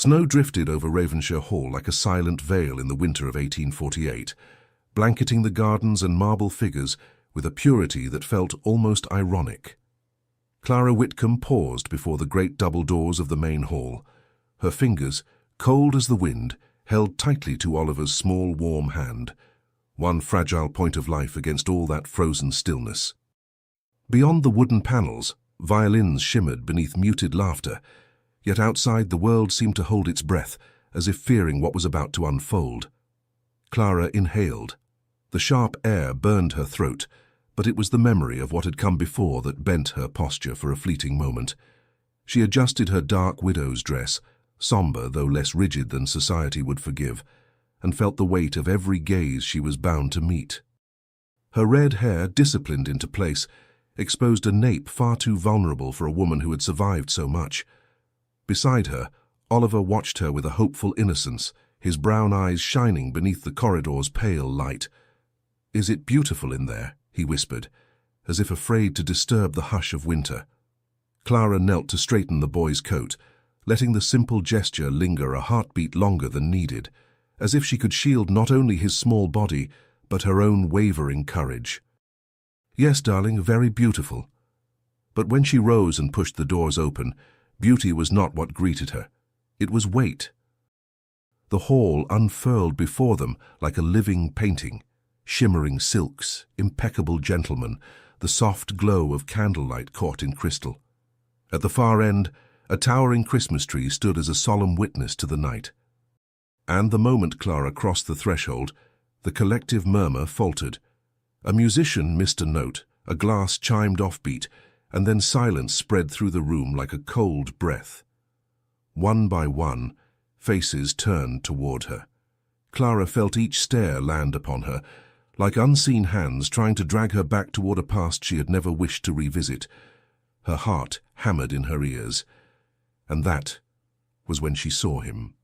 Snow drifted over Ravenshire Hall like a silent veil in the winter of 1848, blanketing the gardens and marble figures with a purity that felt almost ironic. Clara Whitcomb paused before the great double doors of the main hall. Her fingers, cold as the wind, held tightly to Oliver's small, warm hand, one fragile point of life against all that frozen stillness. Beyond the wooden panels, violins shimmered beneath muted laughter, yet outside the world seemed to hold its breath, as if fearing what was about to unfold. Clara inhaled. The sharp air burned her throat, but it was the memory of what had come before that bent her posture for a fleeting moment. She adjusted her dark widow's dress, somber though less rigid than society would forgive, and felt the weight of every gaze she was bound to meet. Her red hair, disciplined into place, exposed a nape far too vulnerable for a woman who had survived so much. Beside her, Oliver watched her with a hopeful innocence, his brown eyes shining beneath the corridor's pale light. "Is it beautiful in there?" he whispered, as if afraid to disturb the hush of winter. Clara knelt to straighten the boy's coat, letting the simple gesture linger a heartbeat longer than needed, as if she could shield not only his small body, but her own wavering courage. "Yes, darling, very beautiful." But when she rose and pushed the doors open, beauty was not what greeted her. It was weight. The hall unfurled before them like a living painting, shimmering silks, impeccable gentlemen, the soft glow of candlelight caught in crystal. At the far end, a towering Christmas tree stood as a solemn witness to the night. And the moment Clara crossed the threshold, the collective murmur faltered. A musician missed a note, a glass chimed offbeat, and then silence spread through the room like a cold breath. One by one, faces turned toward her. Clara felt each stare land upon her, like unseen hands trying to drag her back toward a past she had never wished to revisit. Her heart hammered in her ears. And that was when she saw him.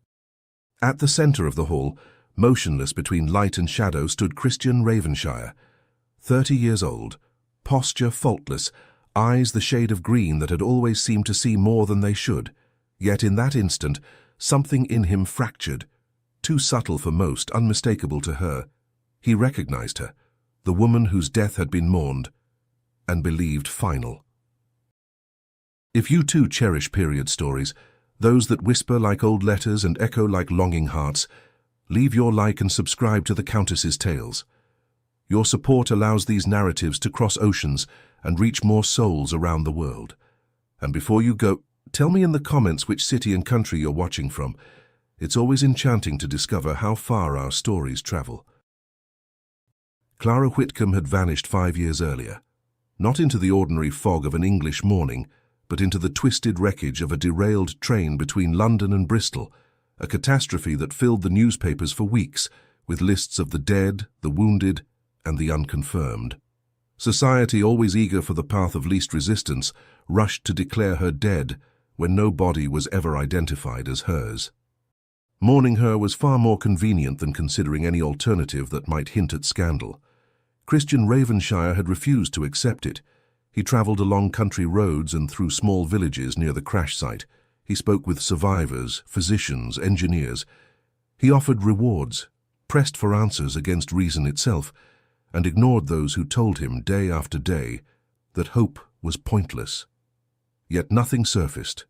At the center of the hall, motionless between light and shadow, stood Christian Ravenshire. 30 years old, posture faultless, eyes the shade of green that had always seemed to see more than they should. Yet in that instant, something in him fractured, too subtle for most, unmistakable to her. He recognized her, the woman whose death had been mourned, and believed final. If you too cherish period stories, those that whisper like old letters and echo like longing hearts, leave your like and subscribe to the Countess's Tales. Your support allows these narratives to cross oceans and reach more souls around the world. And before you go, tell me in the comments which city and country you're watching from. It's always enchanting to discover how far our stories travel. Clara Whitcomb had vanished 5 years earlier, not into the ordinary fog of an English morning, but into the twisted wreckage of a derailed train between London and Bristol, a catastrophe that filled the newspapers for weeks with lists of the dead, the wounded, and the unconfirmed. Society, always eager for the path of least resistance, rushed to declare her dead when no body was ever identified as hers. Mourning her was far more convenient than considering any alternative that might hint at scandal. Christian Ravenshire had refused to accept it. He travelled along country roads and through small villages near the crash site. He spoke with survivors, physicians, engineers. He offered rewards, pressed for answers against reason itself, and ignored those who told him day after day that hope was pointless. Yet nothing surfaced,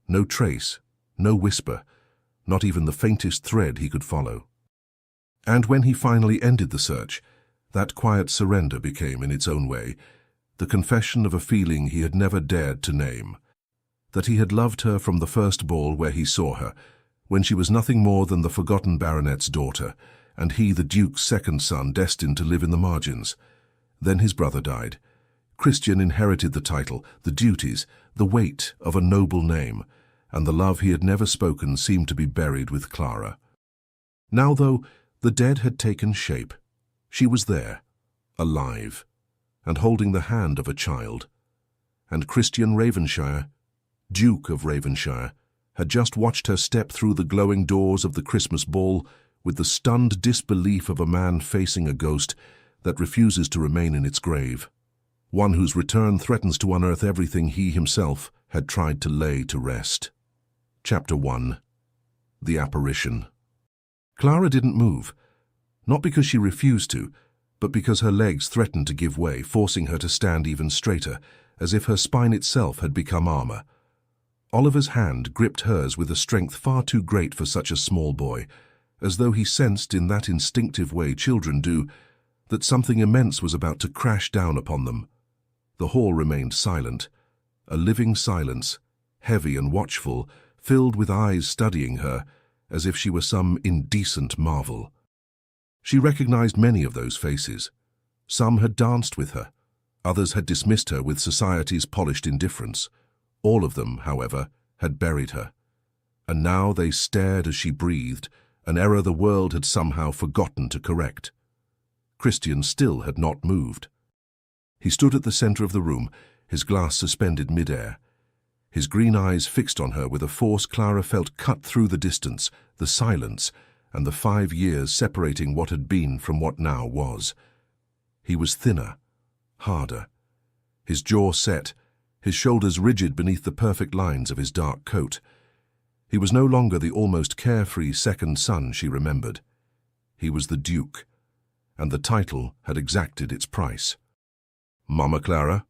no trace, no whisper, not even the faintest thread he could follow. And when he finally ended the search, that quiet surrender became, in its own way, the confession of a feeling he had never dared to name, that he had loved her from the first ball where he saw her, when she was nothing more than the forgotten baronet's daughter, and he the Duke's second son destined to live in the margins. Then his brother died. Christian inherited the title, the duties, the weight of a noble name, and the love he had never spoken seemed to be buried with Clara. Now, though, the dead had taken shape. She was there, alive, and holding the hand of a child. And Christian Ravenshire, Duke of Ravenshire, had just watched her step through the glowing doors of the Christmas ball with the stunned disbelief of a man facing a ghost that refuses to remain in its grave, one whose return threatens to unearth everything he himself had tried to lay to rest. Chapter 1. the apparition. Clara didn't move, not because she refused to, but because her legs threatened to give way, forcing her to stand even straighter, as if her spine itself had become armor. Oliver's hand gripped hers with a strength far too great for such a small boy, as though he sensed in that instinctive way children do, that something immense was about to crash down upon them. The hall remained silent, a living silence, heavy and watchful, filled with eyes studying her, as if she were some indecent marvel. She recognized many of those faces. Some had danced with her. Others had dismissed her with society's polished indifference. All of them, however, had buried her. And now they stared as she breathed, an error the world had somehow forgotten to correct. Christian still had not moved. He stood at the center of the room, his glass suspended mid-air. His green eyes fixed on her with a force Clara felt cut through the distance, the silence, and the 5 years separating what had been from what now was. He was thinner, harder, his jaw set, his shoulders rigid beneath the perfect lines of his dark coat. He was no longer the almost carefree second son she remembered. He was the Duke, and the title had exacted its price. "Mama Clara?"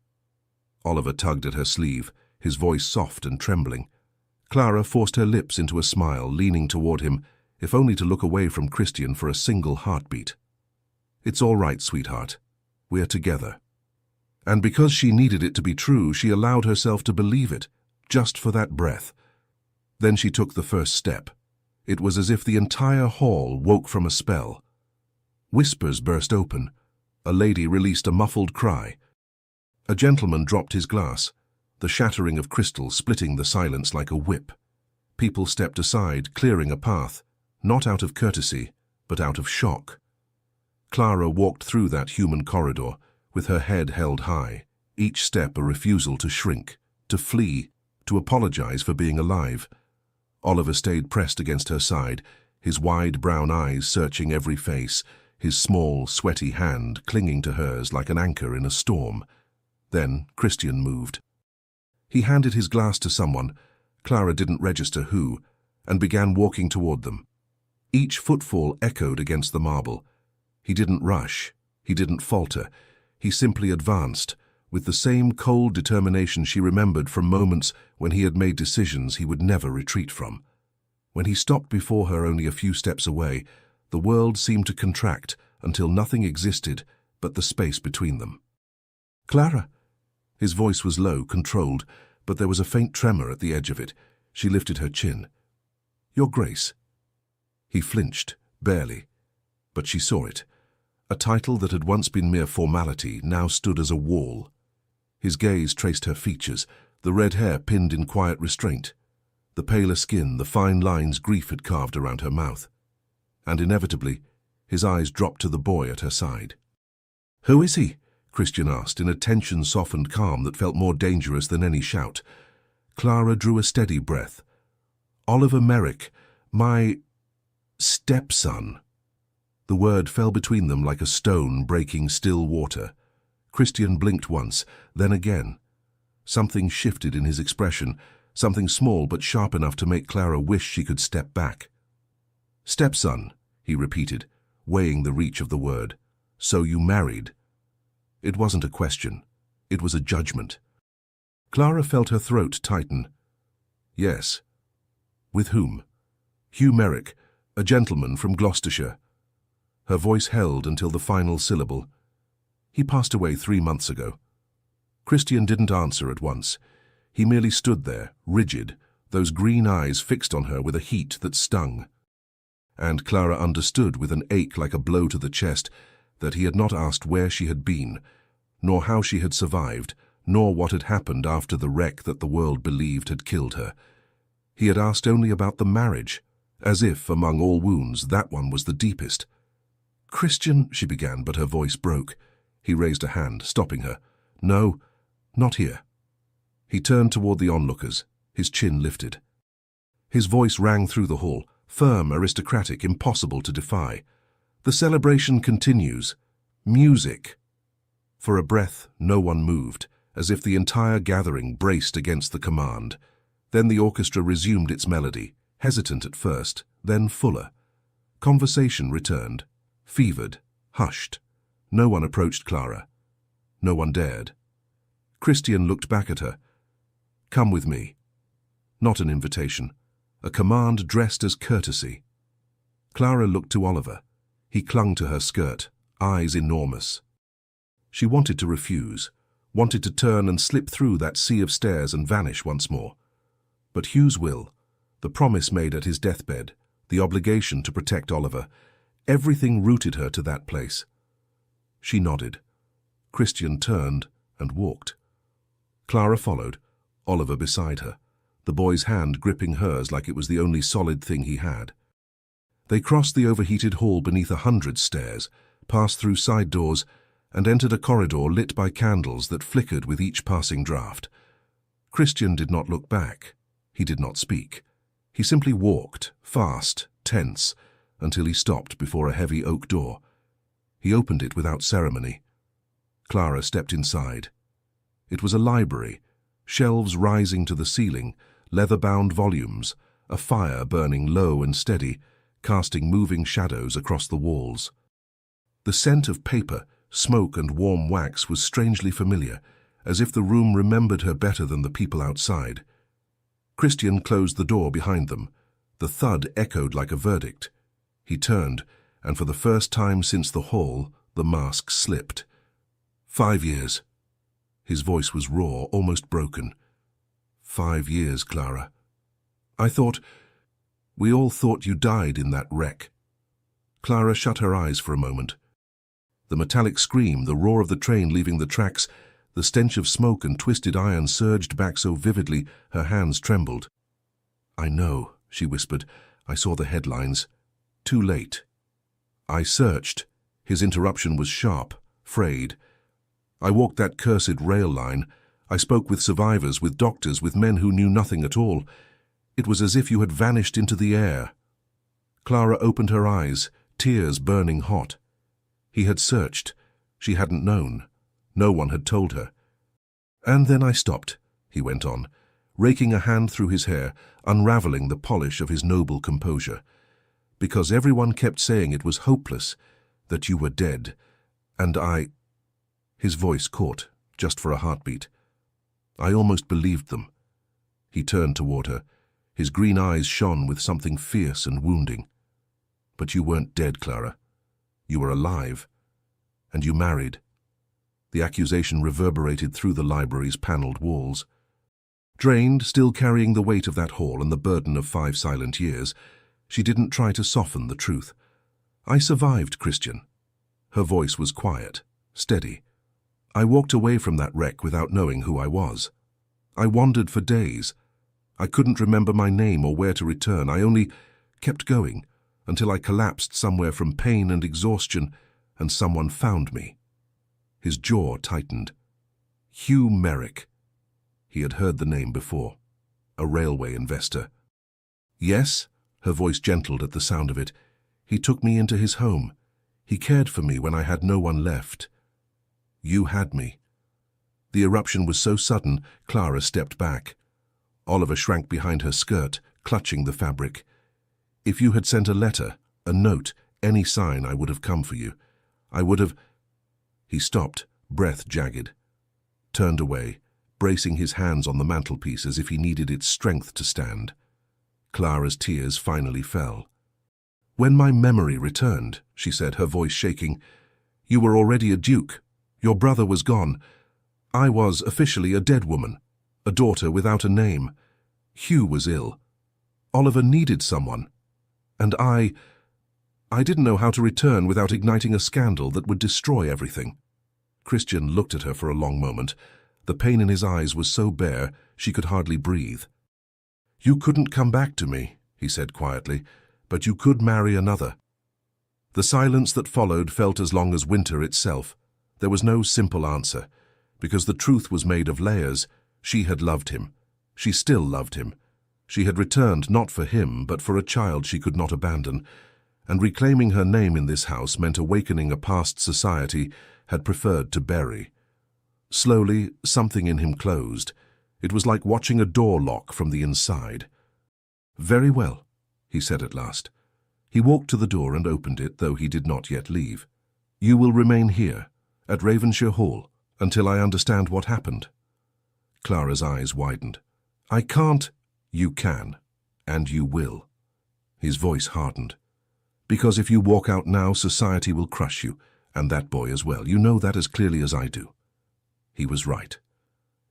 Oliver tugged at her sleeve, his voice soft and trembling. Clara forced her lips into a smile, leaning toward him, if only to look away from Christian for a single heartbeat. "It's all right, sweetheart. We're together." And because she needed it to be true, she allowed herself to believe it, just for that breath. Then she took the first step. It was as if the entire hall woke from a spell. Whispers burst open. A lady released a muffled cry. A gentleman dropped his glass, the shattering of crystal splitting the silence like a whip. People stepped aside, clearing a path, not out of courtesy, but out of shock. Clara walked through that human corridor, with her head held high, each step a refusal to shrink, to flee, to apologize for being alive. Oliver stayed pressed against her side, his wide brown eyes searching every face, his small, sweaty hand clinging to hers like an anchor in a storm. Then Christian moved. He handed his glass to someone, Clara didn't register who, and began walking toward them. Each footfall echoed against the marble. He didn't rush, he didn't falter, he simply advanced, with the same cold determination she remembered from moments when he had made decisions he would never retreat from. When he stopped before her only a few steps away, the world seemed to contract until nothing existed but the space between them. "Clara!" His voice was low, controlled, but there was a faint tremor at the edge of it. She lifted her chin. "Your Grace." He flinched, barely, but she saw it. A title that had once been mere formality now stood as a wall. His gaze traced her features, the red hair pinned in quiet restraint, the paler skin, the fine lines grief had carved around her mouth. And inevitably, his eyes dropped to the boy at her side. "Who is he?" Christian asked, in a tension-softened calm that felt more dangerous than any shout. Clara drew a steady breath. "Oliver Merrick, my stepson." The word fell between them like a stone breaking still water. Christian blinked once, then again. Something shifted in his expression, something small but sharp enough to make Clara wish she could step back. "Stepson," he repeated, weighing the reach of the word. "So you married?" It wasn't a question. It was a judgment. Clara felt her throat tighten. "Yes." "With whom?" "Hugh Merrick, a gentleman from Gloucestershire." Her voice held until the final syllable. "He passed away 3 months ago." Christian didn't answer at once. He merely stood there, rigid, those green eyes fixed on her with a heat that stung. And Clara understood with an ache like a blow to the chest that he had not asked where she had been, nor how she had survived, nor what had happened after the wreck that the world believed had killed her. He had asked only about the marriage, as if, among all wounds, that one was the deepest. "Christian," she began, but her voice broke. He raised a hand, stopping her. "No, not here." He turned toward the onlookers, his chin lifted. His voice rang through the hall, firm, aristocratic, impossible to defy. "The celebration continues. Music." For a breath, no one moved, as if the entire gathering braced against the command. Then the orchestra resumed its melody, hesitant at first, then fuller. Conversation returned, fevered, hushed. No one approached Clara. No one dared. Christian looked back at her. "Come with me." Not an invitation, a command dressed as courtesy. Clara looked to Oliver. He clung to her skirt, eyes enormous. She wanted to refuse, wanted to turn and slip through that sea of stairs and vanish once more. But Hugh's will, the promise made at his deathbed, the obligation to protect Oliver, everything rooted her to that place. She nodded. Christian turned and walked. Clara followed, Oliver beside her, the boy's hand gripping hers like it was the only solid thing he had. They crossed the overheated hall beneath 100 stairs, passed through side doors, and entered a corridor lit by candles that flickered with each passing draught. Christian did not look back. He did not speak. He simply walked, fast, tense, until he stopped before a heavy oak door. He opened it without ceremony. Clara stepped inside. It was a library, shelves rising to the ceiling, leather-bound volumes, a fire burning low and steady, casting moving shadows across the walls. The scent of paper, smoke and warm wax was strangely familiar, as if the room remembered her better than the people outside. Christian closed the door behind them. The thud echoed like a verdict. He turned, and for the first time since the hall, the mask slipped. 5 years. His voice was raw, almost broken. 5 years, Clara. We all thought you died in that wreck. Clara shut her eyes for a moment. The metallic scream, the roar of the train leaving the tracks, the stench of smoke and twisted iron surged back so vividly her hands trembled. "I know," she whispered. "I saw the headlines. Too late." I searched. His interruption was sharp, frayed. "I walked that cursed rail line. I spoke with survivors, with doctors, with men who knew nothing at all. It was as if you had vanished into the air." Clara opened her eyes, tears burning hot. He had searched. She hadn't known. No one had told her. "And then I stopped," he went on, raking a hand through his hair, unraveling the polish of his noble composure. "Because everyone kept saying it was hopeless, that you were dead. And I—" His voice caught, just for a heartbeat. "I almost believed them." He turned toward her. His green eyes shone with something fierce and wounding. "But you weren't dead, Clara. You were alive. And you married." The accusation reverberated through the library's paneled walls. Drained, still carrying the weight of that hall and the burden of 5 silent years, she didn't try to soften the truth. "I survived, Christian." Her voice was quiet, steady. "I walked away from that wreck without knowing who I was. I wandered for days. I couldn't remember my name or where to return. I only kept going until I collapsed somewhere from pain and exhaustion, and someone found me." His jaw tightened. Hugh Merrick. He had heard the name before. A railway investor. "Yes," her voice gentled at the sound of it. "He took me into his home. He cared for me when I had no one left. You had me." The eruption was so sudden, Clara stepped back. Oliver shrank behind her skirt, clutching the fabric. "If you had sent a letter, a note, any sign, I would have come for you. I would have—" He stopped, breath jagged. Turned away, bracing his hands on the mantelpiece as if he needed its strength to stand. Clara's tears finally fell. "When my memory returned," she said, her voice shaking, "you were already a duke. Your brother was gone. I was officially a dead woman, a daughter without a name. Hugh was ill. Oliver needed someone. And I didn't know how to return without igniting a scandal that would destroy everything." Christian looked at her for a long moment. The pain in his eyes was so bare she could hardly breathe. "You couldn't come back to me," he said quietly, "but you could marry another." The silence that followed felt as long as winter itself. There was no simple answer, because the truth was made of layers. She had loved him. She still loved him. She had returned not for him, but for a child she could not abandon, and reclaiming her name in this house meant awakening a past society had preferred to bury. Slowly, something in him closed. It was like watching a door lock from the inside. "Very well," he said at last. He walked to the door and opened it, though he did not yet leave. "You will remain here, at Ravenshire Hall, until I understand what happened." Clara's eyes widened. "I can't." "You can, and you will." His voice hardened. "Because if you walk out now, society will crush you, and that boy as well. You know that as clearly as I do." He was right.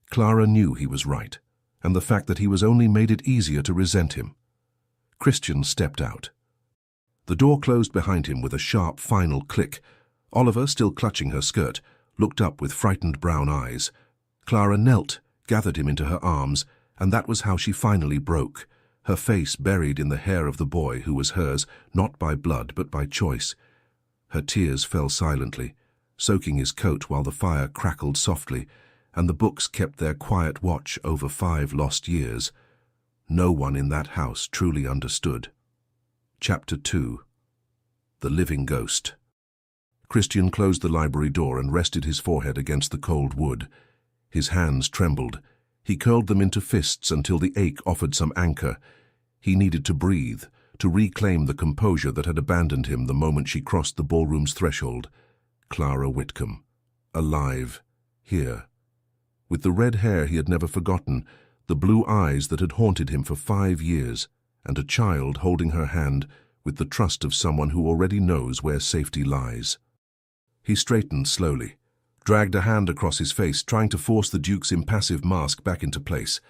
Clara knew he was right, and the fact that he was only made it easier to resent him. Christian stepped out. The door closed behind him with a sharp, final click. Oliver, still clutching her skirt, looked up with frightened brown eyes. Clara knelt, gathered him into her arms, and that was how she finally broke, her face buried in the hair of the boy who was hers, not by blood but by choice. Her tears fell silently, soaking his coat while the fire crackled softly, and the books kept their quiet watch over 5 lost years. No one in that house truly understood. Chapter 2. The Living Ghost. Christian closed the library door and rested his forehead against the cold wood. His hands trembled. He curled them into fists until the ache offered some anchor. He needed to breathe, to reclaim the composure that had abandoned him the moment she crossed the ballroom's threshold. Clara Whitcomb. Alive. Here. With the red hair he had never forgotten, the blue eyes that had haunted him for 5 years, and a child holding her hand with the trust of someone who already knows where safety lies. He straightened slowly, dragged a hand across his face, trying to force the Duke's impassive mask back into place.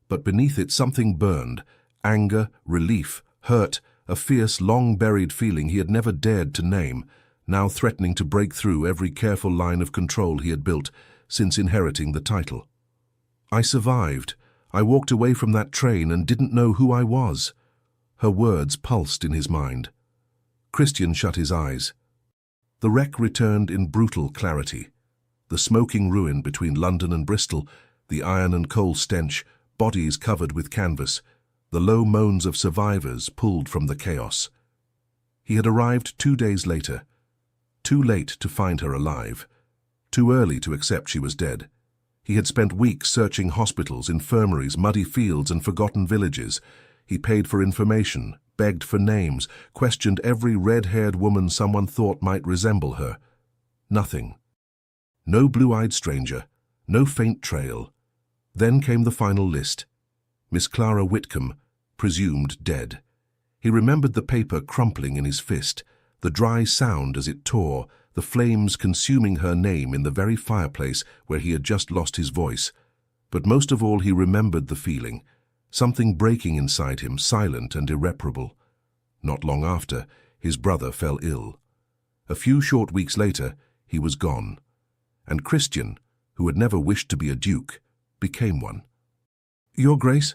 But beneath it something burned, anger, relief, hurt, a fierce, long-buried feeling he had never dared to name, now threatening to break through every careful line of control he had built since inheriting the title. "I survived. I walked away from that train and didn't know who I was." Her words pulsed in his mind. Christian shut his eyes. The wreck returned in brutal clarity. The smoking ruin between London and Bristol, the iron and coal stench, bodies covered with canvas, the low moans of survivors pulled from the chaos. He had arrived 2 days later. Too late to find her alive. Too early to accept she was dead. He had spent weeks searching hospitals, infirmaries, muddy fields, and forgotten villages. He paid for information, begged for names, questioned every red-haired woman someone thought might resemble her. Nothing. No blue-eyed stranger, no faint trail. Then came the final list. Miss Clara Whitcomb, presumed dead. He remembered the paper crumpling in his fist, the dry sound as it tore, the flames consuming her name in the very fireplace where he had just lost his voice. But most of all he remembered the feeling, something breaking inside him, silent and irreparable. Not long after, his brother fell ill. A few short weeks later, he was gone. And Christian, who had never wished to be a duke, became one. "Your Grace?"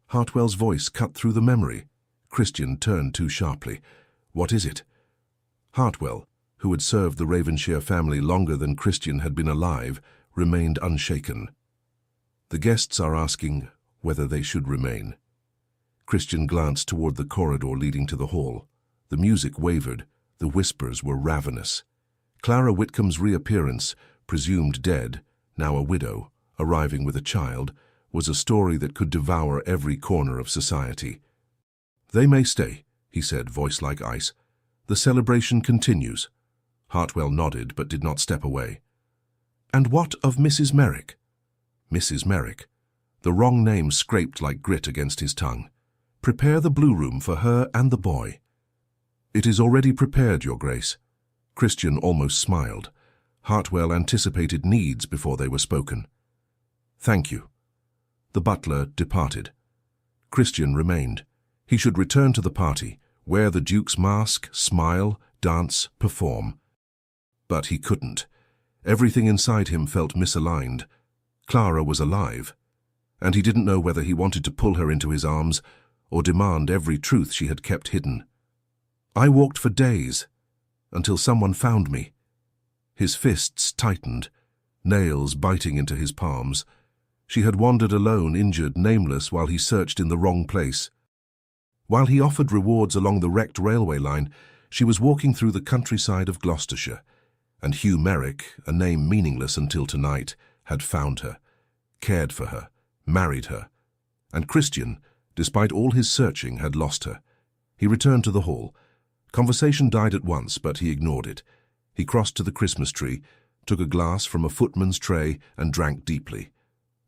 Hartwell's voice cut through the memory. Christian turned too sharply. "What is it?" Hartwell, who had served the Ravenshire family longer than Christian had been alive, remained unshaken. "The guests are asking whether they should remain." Christian glanced toward the corridor leading to the hall. The music wavered, the whispers were ravenous. Clara Whitcomb's reappearance, presumed dead, now a widow, arriving with a child, was a story that could devour every corner of society. "They may stay," he said, voice like ice. "The celebration continues." Hartwell nodded but did not step away. "And what of Mrs. Merrick?" Mrs. Merrick. The wrong name scraped like grit against his tongue. "Prepare the blue room for her and the boy." "It is already prepared, Your Grace." Christian almost smiled. Hartwell anticipated needs before they were spoken. "Thank you." The butler departed. Christian remained. He should return to the party, wear the Duke's mask, smile, dance, perform. But he couldn't. Everything inside him felt misaligned. Clara was alive, and he didn't know whether he wanted to pull her into his arms or demand every truth she had kept hidden. "I walked for days, until someone found me." His fists tightened, nails biting into his palms. She had wandered alone, injured, nameless, while he searched in the wrong place. While he offered rewards along the wrecked railway line, she was walking through the countryside of Gloucestershire, and Hugh Merrick, a name meaningless until tonight, had found her, cared for her, married her, and Christian, despite all his searching, had lost her. He returned to the hall. Conversation died at once, but he ignored it. He crossed to the Christmas tree, took a glass from a footman's tray and drank deeply.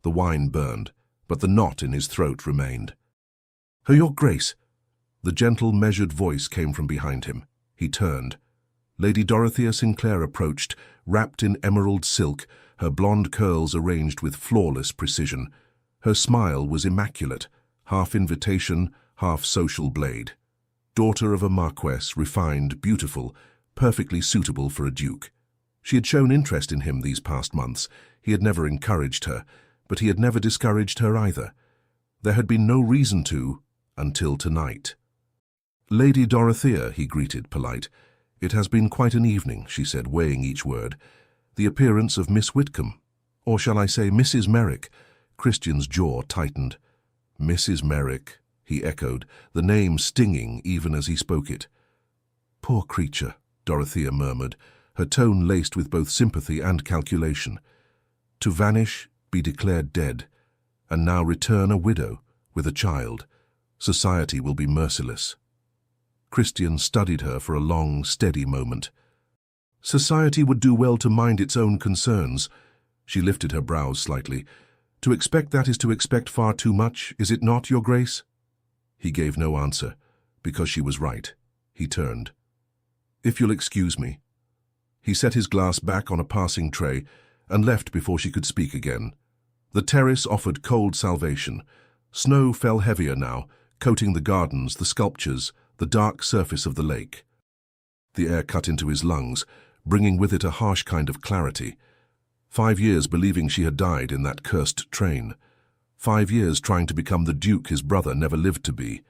The wine burned, but the knot in his throat remained. "Your Grace!" The gentle, measured voice came from behind him. He turned. Lady Dorothea Sinclair approached, wrapped in emerald silk, her blonde curls arranged with flawless precision. Her smile was immaculate, half invitation, half social blade. Daughter of a marquess, refined, beautiful, perfectly suitable for a duke. She had shown interest in him these past months. He had never encouraged her, but he had never discouraged her either. There had been no reason to, until tonight. "Lady Dorothea," he greeted, polite. "It has been quite an evening," she said, weighing each word. "The appearance of Miss Whitcomb, or shall I say Mrs. Merrick?" Christian's jaw tightened. "Mrs. Merrick," he echoed, the name stinging even as he spoke it. "Poor creature," Dorothea murmured, her tone laced with both sympathy and calculation. "To vanish, be declared dead, and now return a widow with a child. Society will be merciless." Christian studied her for a long, steady moment. "Society would do well to mind its own concerns." She lifted her brows slightly. "To expect that is to expect far too much, is it not, Your Grace?" He gave no answer, because she was right. He turned. "If you'll excuse me." He set his glass back on a passing tray and left before she could speak again. The terrace offered cold salvation. Snow fell heavier now, coating the gardens, the sculptures, the dark surface of the lake. The air cut into his lungs, bringing with it a harsh kind of clarity. 5 years believing she had died in that cursed train. 5 years trying to become the duke his brother never lived to be.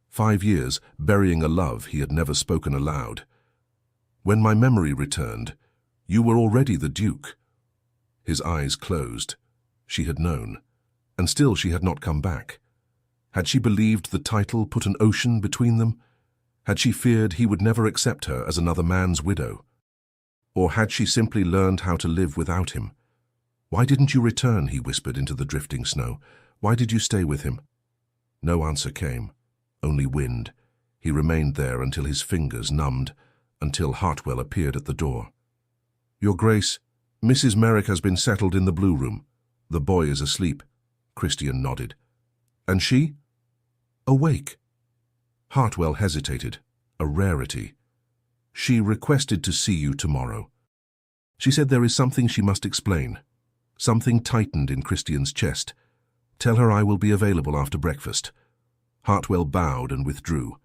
5 years burying a love he had never spoken aloud. "When my memory returned, you were already the duke." His eyes closed. She had known, and still she had not come back. Had she believed the title put an ocean between them? Had she feared he would never accept her as another man's widow? Or had she simply learned how to live without him? "Why didn't you return?" he whispered into the drifting snow. "Why did you stay with him?" No answer came, only wind. He remained there until his fingers numbed, until Hartwell appeared at the door. "Your Grace, Mrs. Merrick has been settled in the blue room. The boy is asleep." Christian nodded. "And she?" "Awake." Hartwell hesitated. A rarity. "She requested to see you tomorrow. She said there is something she must explain." Something tightened in Christian's chest. "Tell her I will be available after breakfast." Hartwell bowed and withdrew.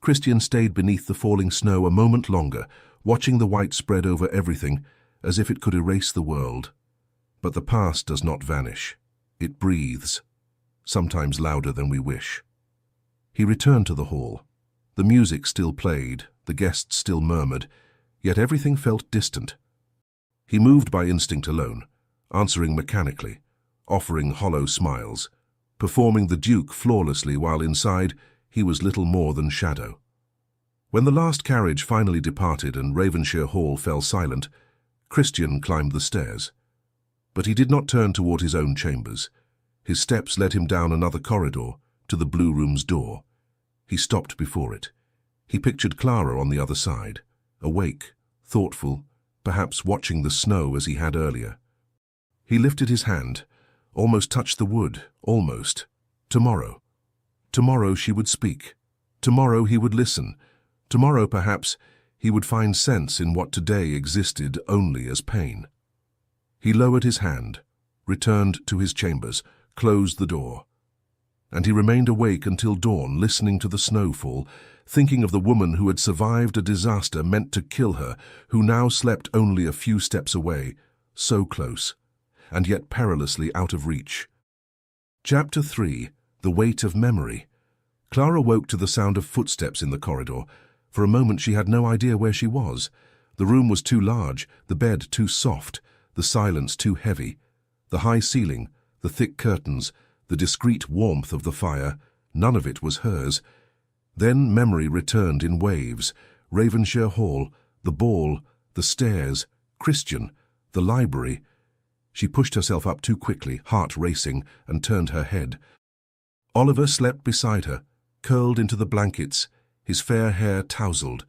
Christian stayed beneath the falling snow a moment longer, watching the white spread over everything, as if it could erase the world. But the past does not vanish. It breathes, sometimes louder than we wish. He returned to the hall. The music still played, the guests still murmured, yet everything felt distant. He moved by instinct alone, answering mechanically, offering hollow smiles, performing the Duke flawlessly while inside he was little more than shadow. When the last carriage finally departed and Ravenshire Hall fell silent, Christian climbed the stairs. But he did not turn toward his own chambers. His steps led him down another corridor to the blue room's door. He stopped before it. He pictured Clara on the other side, awake, thoughtful, perhaps watching the snow as he had earlier. He lifted his hand, almost touched the wood, almost. Tomorrow. Tomorrow she would speak. Tomorrow he would listen. Tomorrow, perhaps, he would find sense in what today existed only as pain. He lowered his hand, returned to his chambers, closed the door. And he remained awake until dawn, listening to the snowfall, thinking of the woman who had survived a disaster meant to kill her, who now slept only a few steps away, so close, and yet perilously out of reach. Chapter 3. The Weight of Memory. Clara woke to the sound of footsteps in the corridor. For a moment she had no idea where she was. The room was too large, the bed too soft, the silence too heavy. The high ceiling, the thick curtains, the discreet warmth of the fire, none of it was hers. Then memory returned in waves. Ravenshire Hall, the ball, the stairs, Christian, the library. She pushed herself up too quickly, heart racing, and turned her head. Oliver slept beside her, curled into the blankets, his fair hair tousled,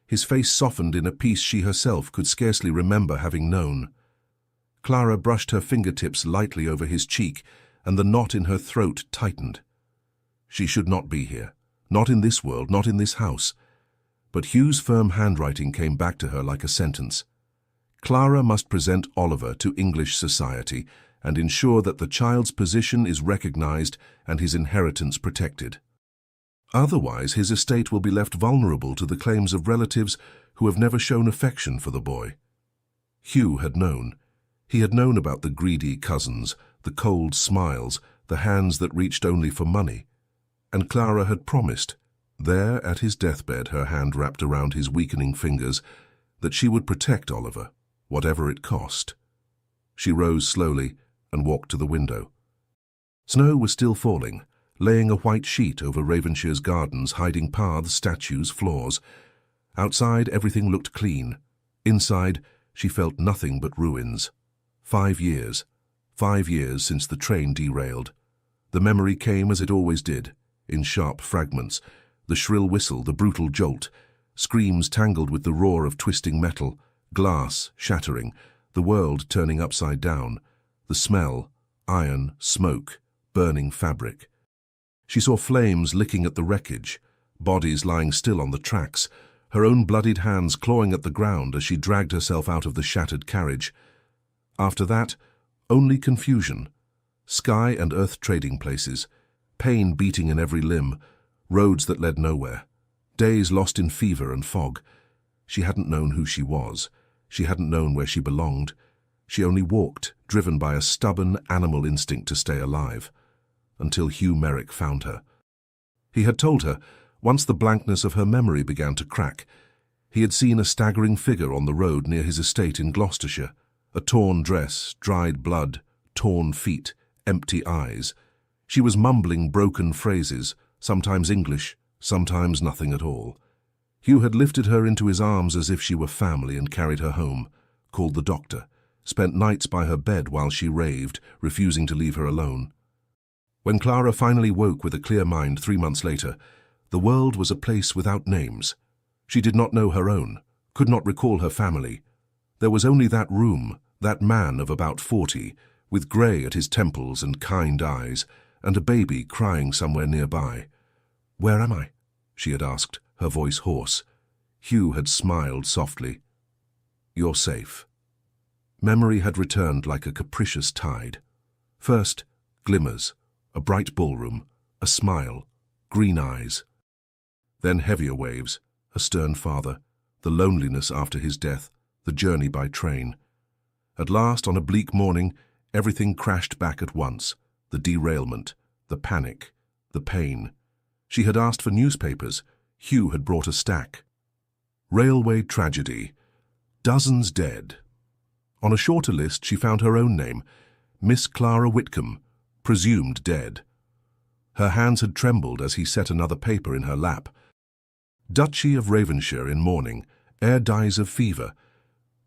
his face softened in a peace she herself could scarcely remember having known. Clara brushed her fingertips lightly over his cheek, and the knot in her throat tightened. She should not be here, not in this world, not in this house. But Hugh's firm handwriting came back to her like a sentence. Clara must present Oliver to English society and ensure that the child's position is recognized and his inheritance protected. Otherwise, his estate will be left vulnerable to the claims of relatives who have never shown affection for the boy. Hugh had known. He had known about the greedy cousins, the cold smiles, the hands that reached only for money. And Clara had promised, there at his deathbed, her hand wrapped around his weakening fingers, that she would protect Oliver, whatever it cost. She rose slowly and walked to the window. Snow was still falling, laying a white sheet over Ravenshire's gardens, hiding paths, statues, floors. Outside, everything looked clean. Inside, she felt nothing but ruins. 5 years. 5 years since the train derailed. The memory came as it always did, in sharp fragments. The shrill whistle, the brutal jolt, screams tangled with the roar of twisting metal, glass shattering, the world turning upside down, the smell, iron, smoke, burning fabric. She saw flames licking at the wreckage, bodies lying still on the tracks, her own bloodied hands clawing at the ground as she dragged herself out of the shattered carriage. After that, only confusion. Sky and earth trading places, pain beating in every limb, roads that led nowhere, days lost in fever and fog. She hadn't known who she was. She hadn't known where she belonged. She only walked, driven by a stubborn animal instinct to stay alive, until Hugh Merrick found her. He had told her, once the blankness of her memory began to crack, he had seen a staggering figure on the road near his estate in Gloucestershire, a torn dress, dried blood, torn feet, empty eyes. She was mumbling broken phrases, sometimes English, sometimes nothing at all. Hugh had lifted her into his arms as if she were family and carried her home, called the doctor, spent nights by her bed while she raved, refusing to leave her alone. When Clara finally woke with a clear mind 3 months later, the world was a place without names. She did not know her own, could not recall her family. There was only that room, that man of about 40, with grey at his temples and kind eyes, and a baby crying somewhere nearby. "Where am I?" she had asked, her voice hoarse. Hugh had smiled softly. "You're safe." Memory had returned like a capricious tide. First, glimmers, a bright ballroom, a smile, green eyes. Then heavier waves, a stern father, the loneliness after his death, the journey by train. At last, on a bleak morning, everything crashed back at once. The derailment, the panic, the pain. She had asked for newspapers. Hugh had brought a stack. Railway tragedy. Dozens dead. On a shorter list, she found her own name, Miss Clara Whitcomb, presumed dead. Her hands had trembled as he set another paper in her lap. Duchy of Ravenshire in mourning, heir dies of fever.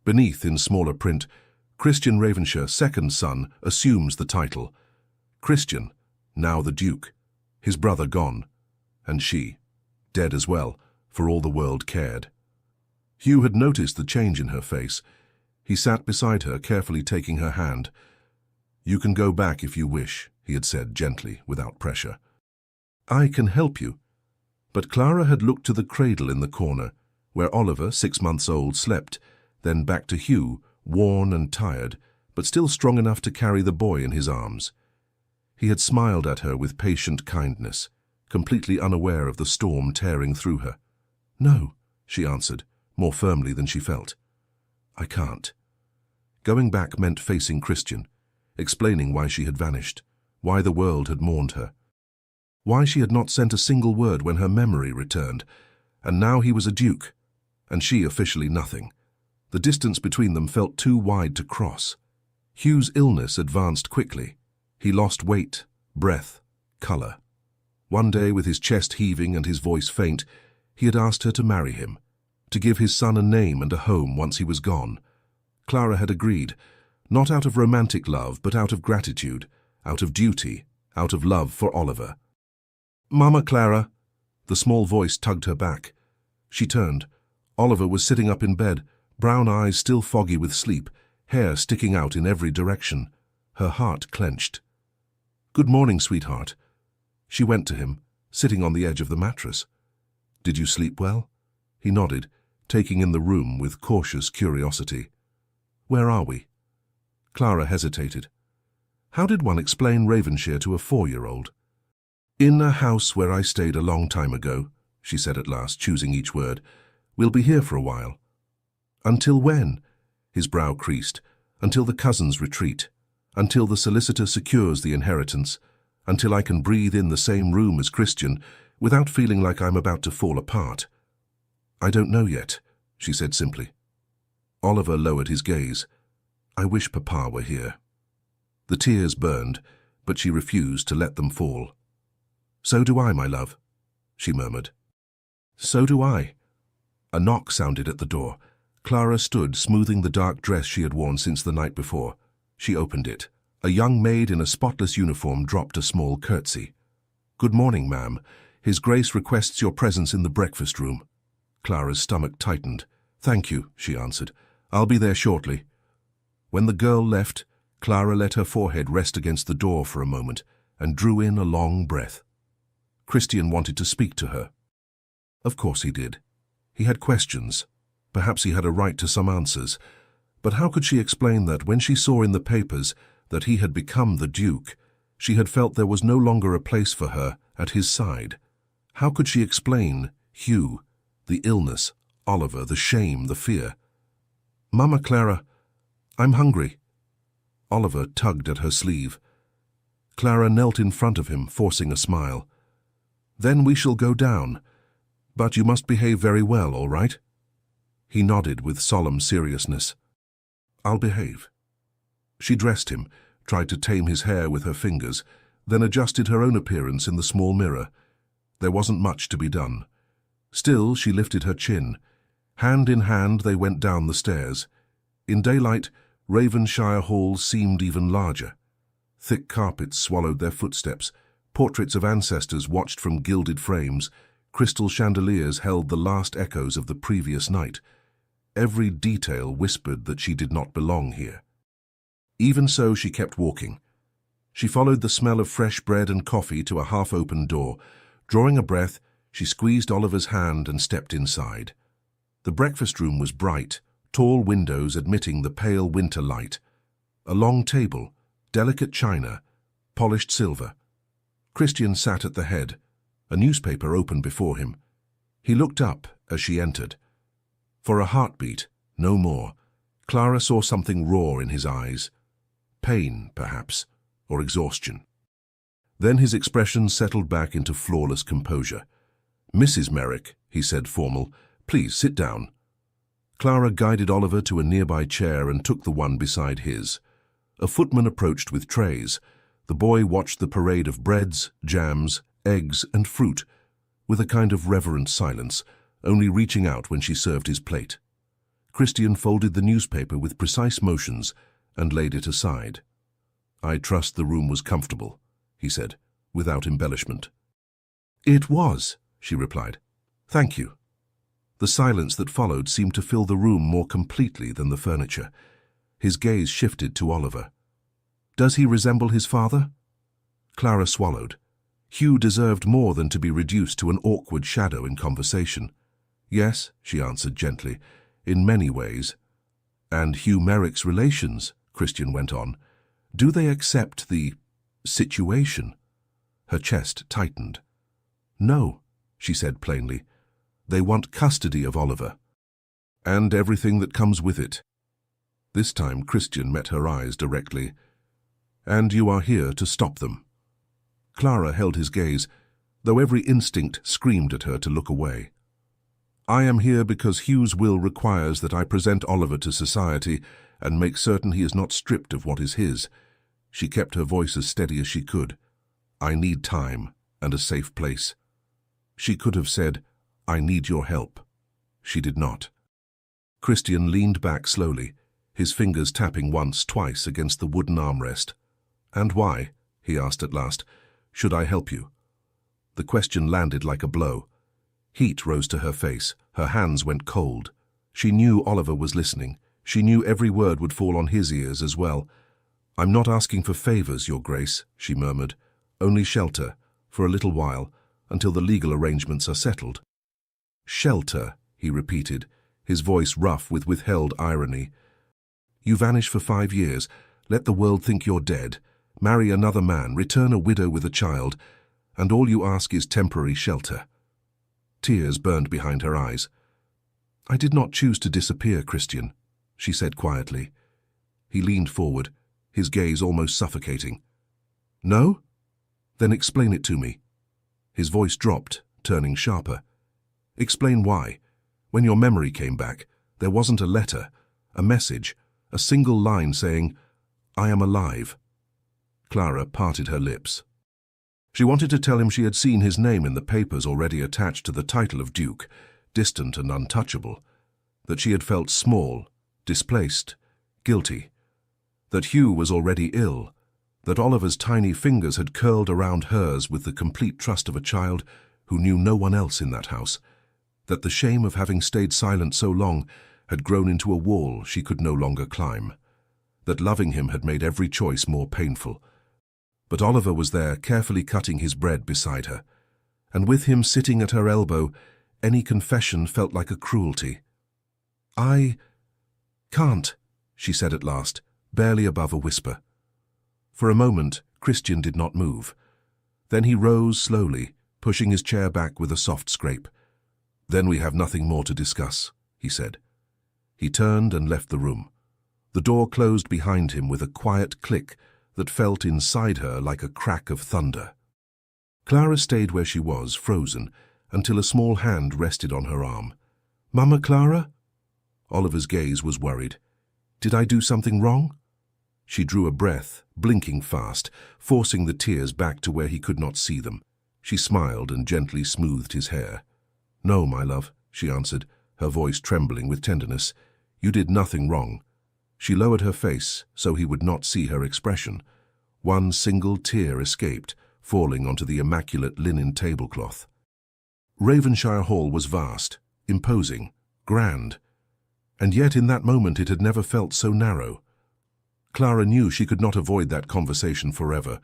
Beneath, in smaller print, Christian Ravenshire, second son, assumes the title. Christian, now the Duke, his brother gone, and she, dead as well, for all the world cared. Hugh had noticed the change in her face. He sat beside her, carefully taking her hand. "You can go back if you wish," he had said gently, without pressure. "I can help you." But Clara had looked to the cradle in the corner, where Oliver, 6 months old, slept, then back to Hugh, worn and tired, but still strong enough to carry the boy in his arms. He had smiled at her with patient kindness, completely unaware of the storm tearing through her. "No," she answered, more firmly than she felt. "I can't." Going back meant facing Christian, explaining why she had vanished, why the world had mourned her, why she had not sent a single word when her memory returned, and now he was a duke, and she officially nothing. The distance between them felt too wide to cross. Hugh's illness advanced quickly. He lost weight, breath, colour. One day, with his chest heaving and his voice faint, he had asked her to marry him, to give his son a name and a home once he was gone. Clara had agreed, not out of romantic love, but out of gratitude, out of duty, out of love for Oliver. "Mama Clara," The small voice tugged her back. She turned. Oliver was sitting up in bed, brown eyes still foggy with sleep, hair sticking out in every direction. Her heart clenched. "Good morning, sweetheart." She went to him, sitting on the edge of the mattress. "Did you sleep well?" He nodded, taking in the room with cautious curiosity. "Where are we?" Clara hesitated. How did one explain Ravenshire to a 4-year-old? "In a house where I stayed a long time ago," she said at last, choosing each word. "We'll be here for a while." "Until when?" His brow creased. "Until the cousins retreat. Until the solicitor secures the inheritance. Until I can breathe in the same room as Christian without feeling like I'm about to fall apart." "I don't know yet," she said simply. Oliver lowered his gaze. "I wish Papa were here." The tears burned, but she refused to let them fall. "So do I, my love," she murmured. "So do I." A knock sounded at the door. Clara stood, smoothing the dark dress she had worn since the night before. She opened it. A young maid in a spotless uniform dropped a small curtsy. "Good morning, ma'am. His Grace requests your presence in the breakfast room." Clara's stomach tightened. "Thank you," she answered. "I'll be there shortly." When the girl left, Clara let her forehead rest against the door for a moment and drew in a long breath. Christian wanted to speak to her. Of course he did. He had questions. Perhaps he had a right to some answers. But how could she explain that when she saw in the papers that he had become the Duke, she had felt there was no longer a place for her at his side? How could she explain Hugh, the illness, Oliver, the shame, the fear? "Mama Clara, I'm hungry." Oliver tugged at her sleeve. Clara knelt in front of him, forcing a smile. "Then we shall go down. But you must behave very well, all right?" He nodded with solemn seriousness. "I'll behave." She dressed him, tried to tame his hair with her fingers, then adjusted her own appearance in the small mirror. There wasn't much to be done. Still, she lifted her chin. Hand in hand, they went down the stairs. In daylight, Ravenshire Hall seemed even larger. Thick carpets swallowed their footsteps. Portraits of ancestors watched from gilded frames. Crystal chandeliers held the last echoes of the previous night. Every detail whispered that she did not belong here. Even so, she kept walking. She followed the smell of fresh bread and coffee to a half-open door. Drawing a breath, she squeezed Oliver's hand and stepped inside. The breakfast room was bright, tall windows admitting the pale winter light. A long table, delicate china, polished silver. Christian sat at the head, a newspaper open before him. He looked up as she entered. For a heartbeat, no more, Clara saw something raw in his eyes. Pain, perhaps, or exhaustion. Then his expression settled back into flawless composure. "Mrs. Merrick," he said, formal, "please sit down." Clara guided Oliver to a nearby chair and took the one beside his. A footman approached with trays. The boy watched the parade of breads, jams, eggs, and fruit with a kind of reverent silence, only reaching out when she served his plate. Christian folded the newspaper with precise motions and laid it aside. "I trust the room was comfortable," he said, without embellishment. "It was," she replied. "Thank you." The silence that followed seemed to fill the room more completely than the furniture. His gaze shifted to Oliver. "Does he resemble his father?" Clara swallowed. Hugh deserved more than to be reduced to an awkward shadow in conversation. "Yes," she answered gently, "in many ways." "And Hugh Merrick's relations," Christian went on, "do they accept the situation?" Her chest tightened. "No," she said plainly. "They want custody of Oliver. And everything that comes with it." This time Christian met her eyes directly. "And you are here to stop them." Clara held his gaze, though every instinct screamed at her to look away. "I am here because Hugh's will requires that I present Oliver to society and make certain he is not stripped of what is his." She kept her voice as steady as she could. "I need time and a safe place." She could have said, "I need your help." She did not. Christian leaned back slowly, his fingers tapping once, twice against the wooden armrest. "And why," he asked at last, "should I help you?" The question landed like a blow. Heat rose to her face. Her hands went cold. She knew Oliver was listening. She knew every word would fall on his ears as well. "I'm not asking for favors, Your Grace," she murmured. "Only shelter, for a little while, until the legal arrangements are settled." "Shelter," he repeated, his voice rough with withheld irony. "You vanish for 5 years, let the world think you're dead, marry another man, return a widow with a child, and all you ask is temporary shelter." Tears burned behind her eyes. "I did not choose to disappear, Christian," she said quietly. He leaned forward, his gaze almost suffocating. "No? Then explain it to me." His voice dropped, turning sharper. "Explain why. When your memory came back, there wasn't a letter, a message, a single line saying, 'I am alive.'" Clara parted her lips. She wanted to tell him she had seen his name in the papers already attached to the title of Duke, distant and untouchable, that she had felt small, displaced, guilty, that Hugh was already ill, that Oliver's tiny fingers had curled around hers with the complete trust of a child who knew no one else in that house, that the shame of having stayed silent so long had grown into a wall she could no longer climb, that loving him had made every choice more painful. But Oliver was there, carefully cutting his bread beside her, and with him sitting at her elbow, any confession felt like a cruelty. "I can't," she said at last, barely above a whisper. For a moment, Christian did not move. Then he rose slowly, pushing his chair back with a soft scrape. "Then we have nothing more to discuss," he said. He turned and left the room. The door closed behind him with a quiet click that felt inside her like a crack of thunder. Clara stayed where she was, frozen, until a small hand rested on her arm. "Mama Clara?" Oliver's gaze was worried. "Did I do something wrong?" She drew a breath, blinking fast, forcing the tears back to where he could not see them. She smiled and gently smoothed his hair. "No, my love," she answered, her voice trembling with tenderness. "You did nothing wrong." She lowered her face so he would not see her expression. One single tear escaped, falling onto the immaculate linen tablecloth. Ravenshire Hall was vast, imposing, grand, and yet in that moment it had never felt so narrow. Clara knew she could not avoid that conversation forever.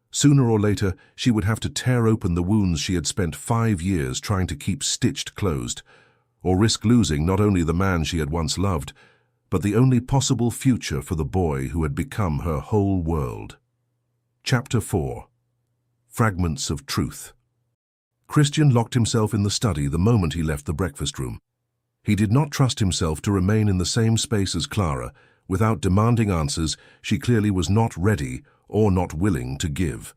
Sooner or later, she would have to tear open the wounds she had spent 5 years trying to keep stitched closed, or risk losing not only the man she had once loved, but the only possible future for the boy who had become her whole world. Chapter 4. Fragments of Truth. Christian locked himself in the study the moment he left the breakfast room. He did not trust himself to remain in the same space as Clara without demanding answers she clearly was not ready or not willing to give.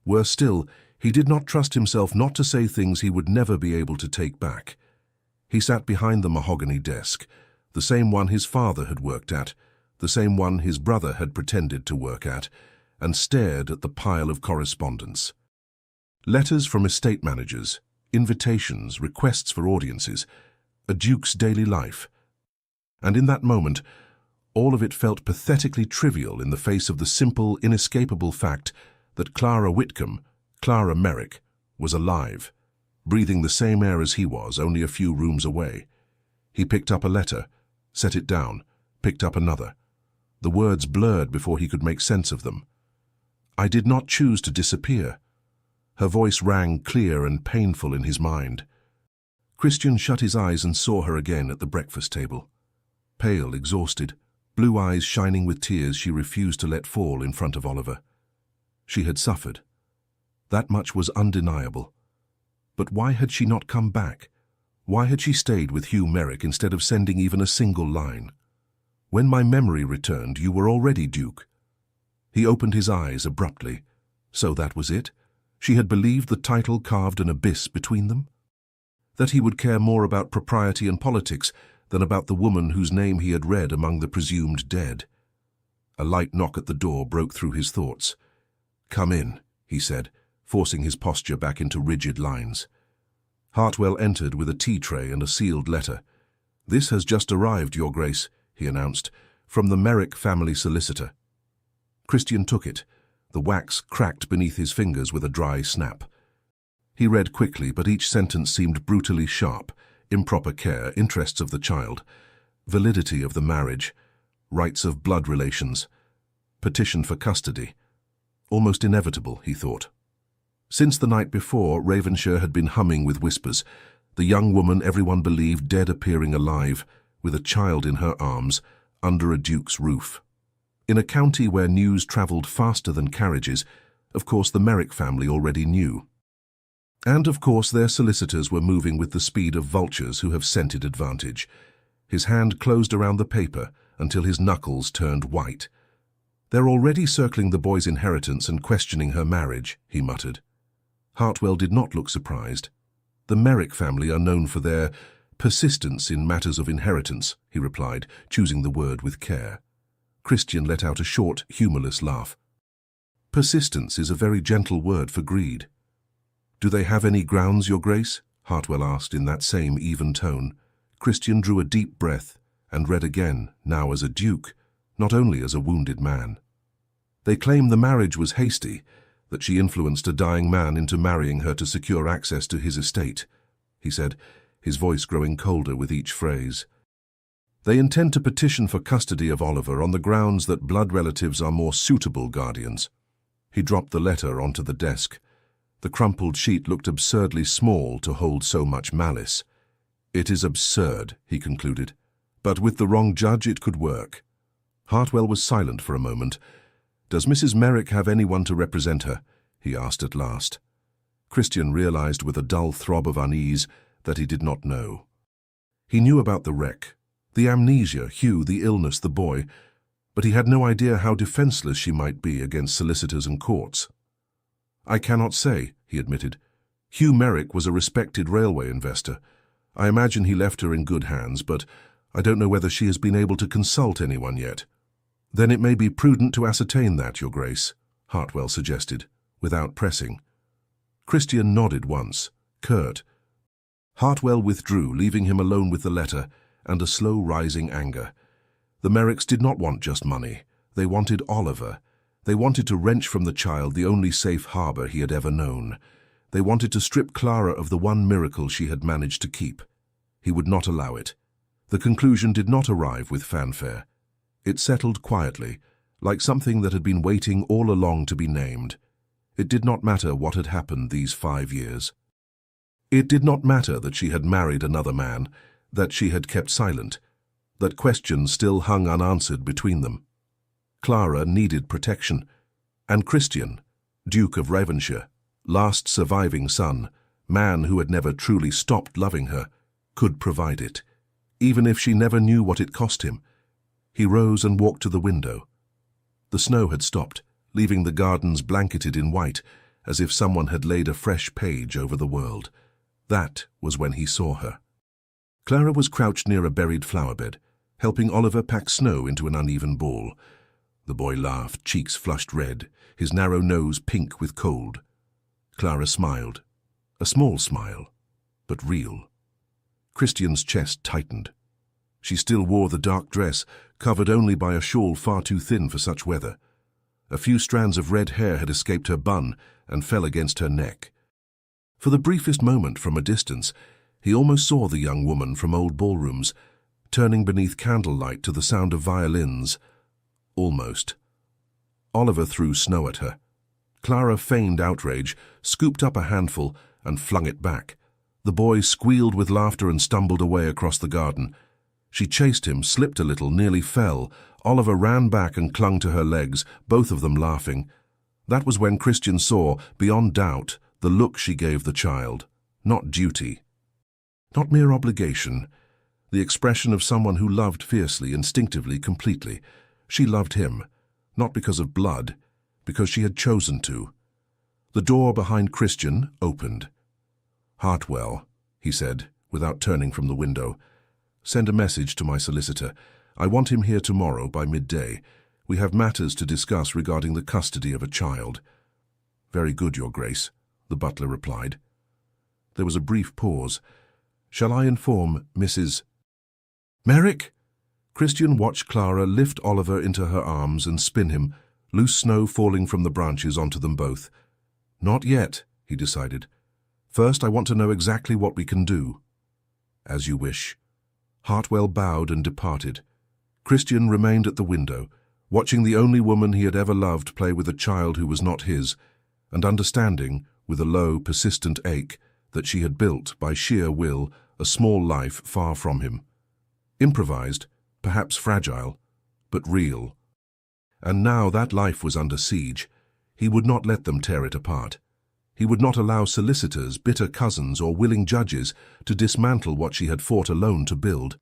Worse still, he did not trust himself not to say things he would never be able to take back. He sat behind the mahogany desk, the same one his father had worked at, the same one his brother had pretended to work at, and stared at the pile of correspondence. Letters from estate managers, invitations, requests for audiences, a duke's daily life. And in that moment, all of it felt pathetically trivial in the face of the simple, inescapable fact that Clara Whitcomb, Clara Merrick, was alive, breathing the same air as he was, only a few rooms away. He picked up a letter, set it down, picked up another. The words blurred before he could make sense of them. "I did not choose to disappear." Her voice rang clear and painful in his mind. Christian shut his eyes and saw her again at the breakfast table. Pale, exhausted, blue eyes shining with tears she refused to let fall in front of Oliver. She had suffered. That much was undeniable. But why had she not come back? Why had she stayed with Hugh Merrick instead of sending even a single line? "When my memory returned, you were already Duke." He opened his eyes abruptly. So that was it? She had believed the title carved an abyss between them? That he would care more about propriety and politics than about the woman whose name he had read among the presumed dead? A light knock at the door broke through his thoughts. "Come in," he said, forcing his posture back into rigid lines. Hartwell entered with a tea tray and a sealed letter. "This has just arrived, Your Grace," he announced, "from the Merrick family solicitor." Christian took it. The wax cracked beneath his fingers with a dry snap. He read quickly, but each sentence seemed brutally sharp. Improper care, interests of the child, validity of the marriage, rights of blood relations, petition for custody. Almost inevitable, he thought. Since the night before, Ravenshire had been humming with whispers, the young woman everyone believed dead appearing alive, with a child in her arms, under a duke's roof. In a county where news travelled faster than carriages, of course the Merrick family already knew. And of course their solicitors were moving with the speed of vultures who have scented advantage. His hand closed around the paper until his knuckles turned white. "They're already circling the boy's inheritance and questioning her marriage," he muttered. Hartwell did not look surprised. "The Merrick family are known for their persistence in matters of inheritance," he replied, choosing the word with care. Christian let out a short, humourless laugh. "Persistence is a very gentle word for greed." "Do they have any grounds, Your Grace?" Hartwell asked in that same even tone. Christian drew a deep breath and read again, now as a duke, not only as a wounded man. "They claim the marriage was hasty, that she influenced a dying man into marrying her to secure access to his estate," he said, his voice growing colder with each phrase. "They intend to petition for custody of Oliver on the grounds that blood relatives are more suitable guardians." He dropped the letter onto the desk. The crumpled sheet looked absurdly small to hold so much malice. "It is absurd," he concluded, "but with the wrong judge it could work." Hartwell was silent for a moment. "Does Mrs. Merrick have anyone to represent her?" he asked at last. Christian realized with a dull throb of unease that he did not know. He knew about the wreck, the amnesia, Hugh, the illness, the boy, but he had no idea how defenseless she might be against solicitors and courts. "I cannot say," he admitted. "Hugh Merrick was a respected railway investor. I imagine he left her in good hands, but I don't know whether she has been able to consult anyone yet." "Then it may be prudent to ascertain that, Your Grace," Hartwell suggested, without pressing. Christian nodded once, curt. Hartwell withdrew, leaving him alone with the letter and a slow rising anger. The Merricks did not want just money. They wanted Oliver. They wanted to wrench from the child the only safe harbour he had ever known. They wanted to strip Clara of the one miracle she had managed to keep. He would not allow it. The conclusion did not arrive with fanfare. It settled quietly, like something that had been waiting all along to be named. It did not matter what had happened these 5 years. It did not matter that she had married another man, that she had kept silent, that questions still hung unanswered between them. Clara needed protection, and Christian, Duke of Ravenshire, last surviving son, man who had never truly stopped loving her, could provide it, even if she never knew what it cost him. He rose and walked to the window. The snow had stopped, leaving the gardens blanketed in white, as if someone had laid a fresh page over the world. That was when he saw her. Clara was crouched near a buried flower bed, helping Oliver pack snow into an uneven ball. The boy laughed, cheeks flushed red, his narrow nose pink with cold. Clara smiled, a small smile, but real. Christian's chest tightened. She still wore the dark dress, covered only by a shawl far too thin for such weather. A few strands of red hair had escaped her bun and fell against her neck. For the briefest moment from a distance, he almost saw the young woman from old ballrooms, turning beneath candlelight to the sound of violins. Almost. Oliver threw snow at her. Clara feigned outrage, scooped up a handful, and flung it back. The boy squealed with laughter and stumbled away across the garden. She chased him, slipped a little, nearly fell. Oliver ran back and clung to her legs, both of them laughing. That was when Christian saw, beyond doubt, the look she gave the child. Not duty. Not mere obligation. The expression of someone who loved fiercely, instinctively, completely. She loved him, not because of blood, because she had chosen to. The door behind Christian opened. "Hartwell," he said, without turning from the window, "send a message to my solicitor. I want him here tomorrow by midday. We have matters to discuss regarding the custody of a child." "Very good, Your Grace," the butler replied. There was a brief pause. "Shall I inform Mrs. Merrick?" Christian watched Clara lift Oliver into her arms and spin him, loose snow falling from the branches onto them both. "Not yet," he decided. First, I want to know exactly what we can do." "As you wish." Hartwell bowed and departed. Christian remained at the window, watching the only woman he had ever loved play with a child who was not his, and understanding, with a low, persistent ache, that she had built, by sheer will, a small life far from him. Improvised, perhaps fragile, but real. And now that life was under siege. He would not let them tear it apart. He would not allow solicitors, bitter cousins, or willing judges to dismantle what she had fought alone to build,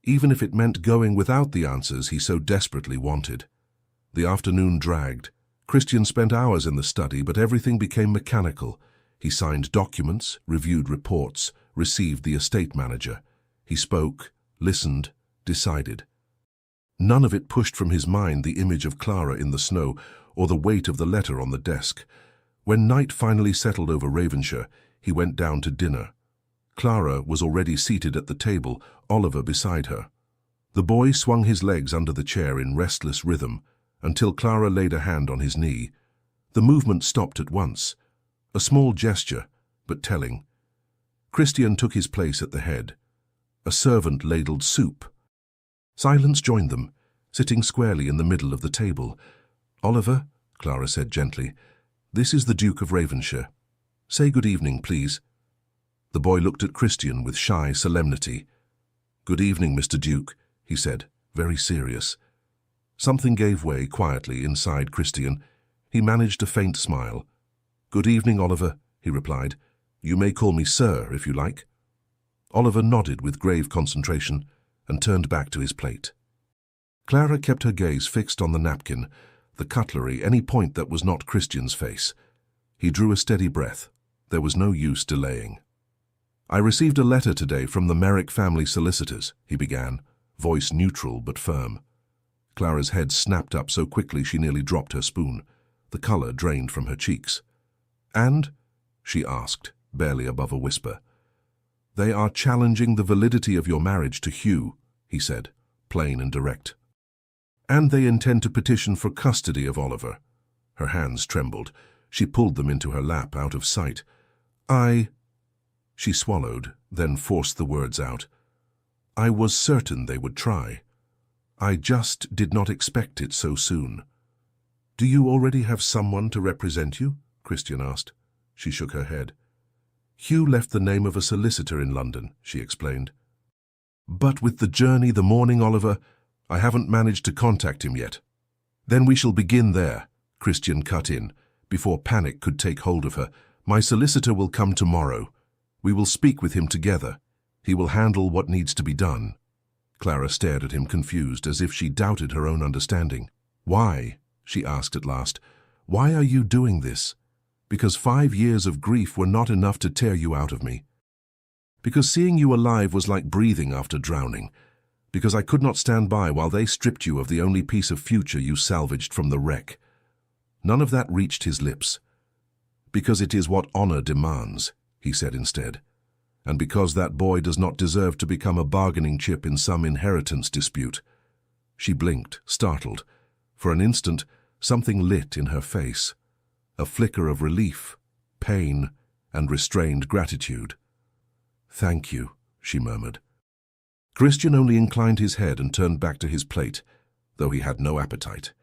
even if it meant going without the answers he so desperately wanted. The afternoon dragged. Christian spent hours in the study, but everything became mechanical. He signed documents, reviewed reports, received the estate manager. He spoke, listened, decided. None of it pushed from his mind the image of Clara in the snow or the weight of the letter on the desk. When night finally settled over Ravenshire, he went down to dinner. Clara was already seated at the table, Oliver beside her. The boy swung his legs under the chair in restless rhythm until Clara laid a hand on his knee. The movement stopped at once. A small gesture, but telling. Christian took his place at the head. A servant ladled soup. Silence joined them, sitting squarely in the middle of the table. "Oliver," Clara said gently, "this is the Duke of Ravenshire. Say good evening, please." The boy looked at Christian with shy solemnity. "Good evening, Mr. Duke," he said, very serious. Something gave way quietly inside Christian. He managed a faint smile. "Good evening, Oliver," he replied. "You may call me sir, if you like." Oliver nodded with grave concentration and turned back to his plate. Clara kept her gaze fixed on the napkin, the cutlery, any point that was not Christian's face. He drew a steady breath. There was no use delaying. "I received a letter today from the Merrick family solicitors," he began, voice neutral but firm. Clara's head snapped up so quickly she nearly dropped her spoon. The color drained from her cheeks. "And?" she asked, barely above a whisper. "They are challenging the validity of your marriage to Hugh," he said, plain and direct. "And they intend to petition for custody of Oliver." Her hands trembled. She pulled them into her lap, out of sight. She swallowed, then forced the words out. "I was certain they would try. I just did not expect it so soon." "Do you already have someone to represent you?" Christian asked. She shook her head. "Hugh left the name of a solicitor in London," she explained. "But with the journey, the morning, Oliver, I haven't managed to contact him yet." "Then we shall begin there," Christian cut in, before panic could take hold of her. "My solicitor will come tomorrow. We will speak with him together. He will handle what needs to be done." Clara stared at him confused, as if she doubted her own understanding. "Why?" she asked at last. "Why are you doing this? Because 5 years of grief were not enough to tear you out of me. Because seeing you alive was like breathing after drowning. Because I could not stand by while they stripped you of the only piece of future you salvaged from the wreck." None of that reached his lips. "Because it is what honor demands," he said instead. "And because that boy does not deserve to become a bargaining chip in some inheritance dispute." She blinked, startled. For an instant, something lit in her face. A flicker of relief, pain, and restrained gratitude. "Thank you," she murmured. Christian only inclined his head and turned back to his plate, though he had no appetite.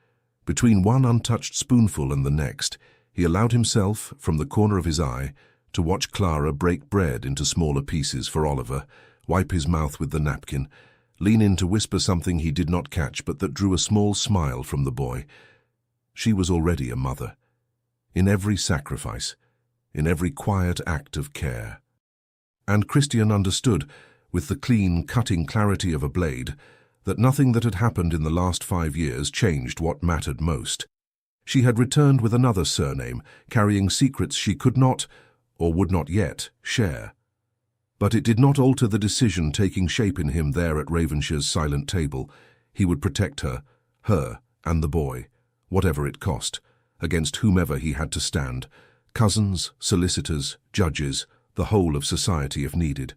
Between one untouched spoonful and the next, he allowed himself, from the corner of his eye, to watch Clara break bread into smaller pieces for Oliver, wipe his mouth with the napkin, lean in to whisper something he did not catch but that drew a small smile from the boy. She was already a mother. In every sacrifice, in every quiet act of care. And Christian understood, with the clean, cutting clarity of a blade, that nothing that had happened in the last 5 years changed what mattered most. She had returned with another surname, carrying secrets she could not, or would not yet, share. But it did not alter the decision taking shape in him there at Ravenshire's silent table. He would protect her and the boy, whatever it cost, against whomever he had to stand, cousins, solicitors, judges, the whole of society if needed.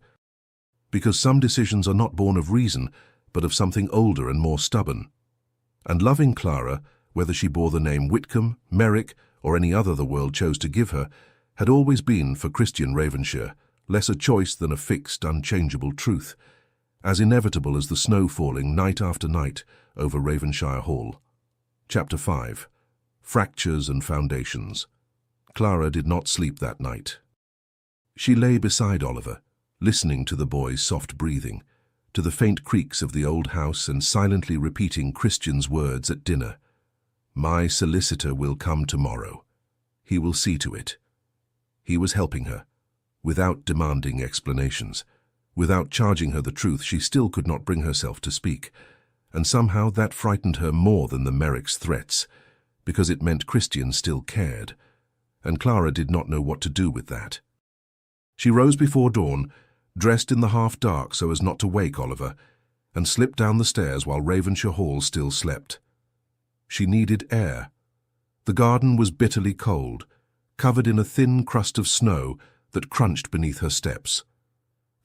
Because some decisions are not born of reason, but of something older and more stubborn. And loving Clara, whether she bore the name Whitcomb, Merrick, or any other the world chose to give her, had always been, for Christian Ravenshire, less a choice than a fixed, unchangeable truth, as inevitable as the snow falling night after night over Ravenshire Hall. Chapter 5. Fractures and Foundations. Clara did not sleep that night. She lay beside Oliver, listening to the boy's soft breathing, to the faint creaks of the old house, and silently repeating Christian's words at dinner. "My solicitor will come tomorrow. He will see to it." He was helping her, without demanding explanations. Without charging her the truth, she still could not bring herself to speak, and somehow that frightened her more than the Merricks' threats, because it meant Christian still cared, and Clara did not know what to do with that. She rose before dawn, dressed in the half-dark so as not to wake Oliver, and slipped down the stairs while Ravenshire Hall still slept. She needed air. The garden was bitterly cold, covered in a thin crust of snow that crunched beneath her steps.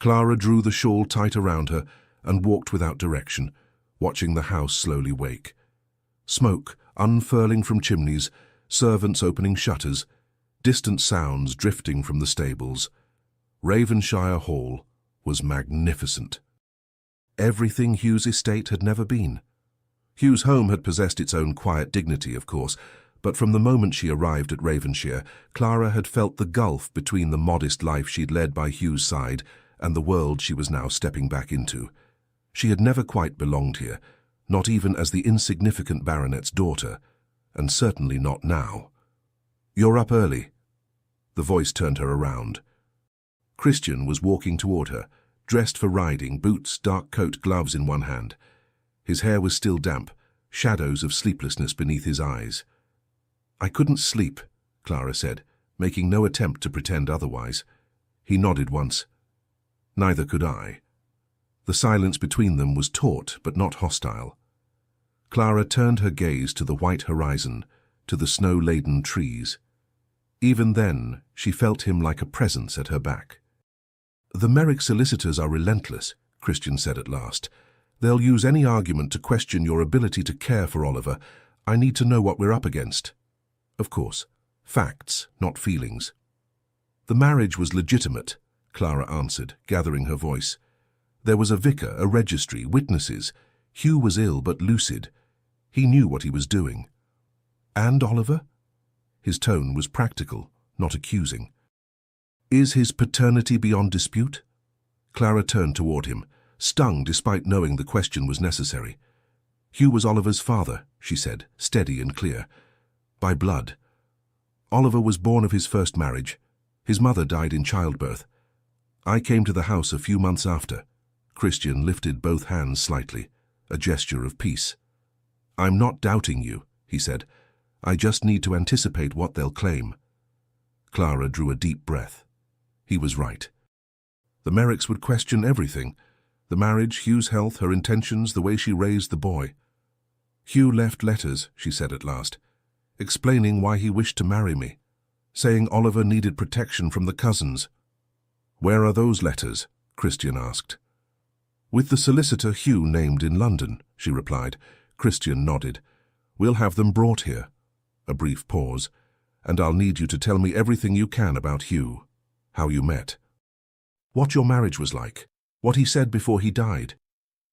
Clara drew the shawl tight around her and walked without direction, watching the house slowly wake. Smoke unfurling from chimneys, servants opening shutters, distant sounds drifting from the stables. Ravenshire Hall was magnificent. Everything Hugh's estate had never been. Hugh's home had possessed its own quiet dignity, of course, but from the moment she arrived at Ravenshire, Clara had felt the gulf between the modest life she'd led by Hugh's side and the world she was now stepping back into. She had never quite belonged here, not even as the insignificant baronet's daughter, and certainly not now. "You're up early." The voice turned her around. Christian was walking toward her, dressed for riding, boots, dark coat, gloves in one hand. His hair was still damp, shadows of sleeplessness beneath his eyes. "I couldn't sleep," Clara said, making no attempt to pretend otherwise. He nodded once. "Neither could I." The silence between them was taut but not hostile. Clara turned her gaze to the white horizon, to the snow-laden trees. Even then, she felt him like a presence at her back. "The Merrick solicitors are relentless," Christian said at last. "They'll use any argument to question your ability to care for Oliver. I need to know what we're up against." "Of course. Facts, not feelings." "The marriage was legitimate," Clara answered, gathering her voice. "There was a vicar, a registry, witnesses. Hugh was ill but lucid. He knew what he was doing." "And Oliver?" His tone was practical, not accusing. "Is his paternity beyond dispute?" Clara turned toward him, stung despite knowing the question was necessary. "Hugh was Oliver's father," she said, steady and clear. "By blood. Oliver was born of his first marriage. His mother died in childbirth. I came to the house a few months after." Christian lifted both hands slightly, a gesture of peace. "I'm not doubting you," he said. "I just need to anticipate what they'll claim." Clara drew a deep breath. He was right. The Merricks would question everything: the marriage, Hugh's health, her intentions, the way she raised the boy. "Hugh left letters," she said at last, "explaining why he wished to marry me, saying Oliver needed protection from the cousins." "Where are those letters?" Christian asked. "With the solicitor Hugh named in London," she replied. Christian nodded. "We'll have them brought here." A brief pause. "And I'll need you to tell me everything you can about Hugh. How you met. What your marriage was like. What he said before he died.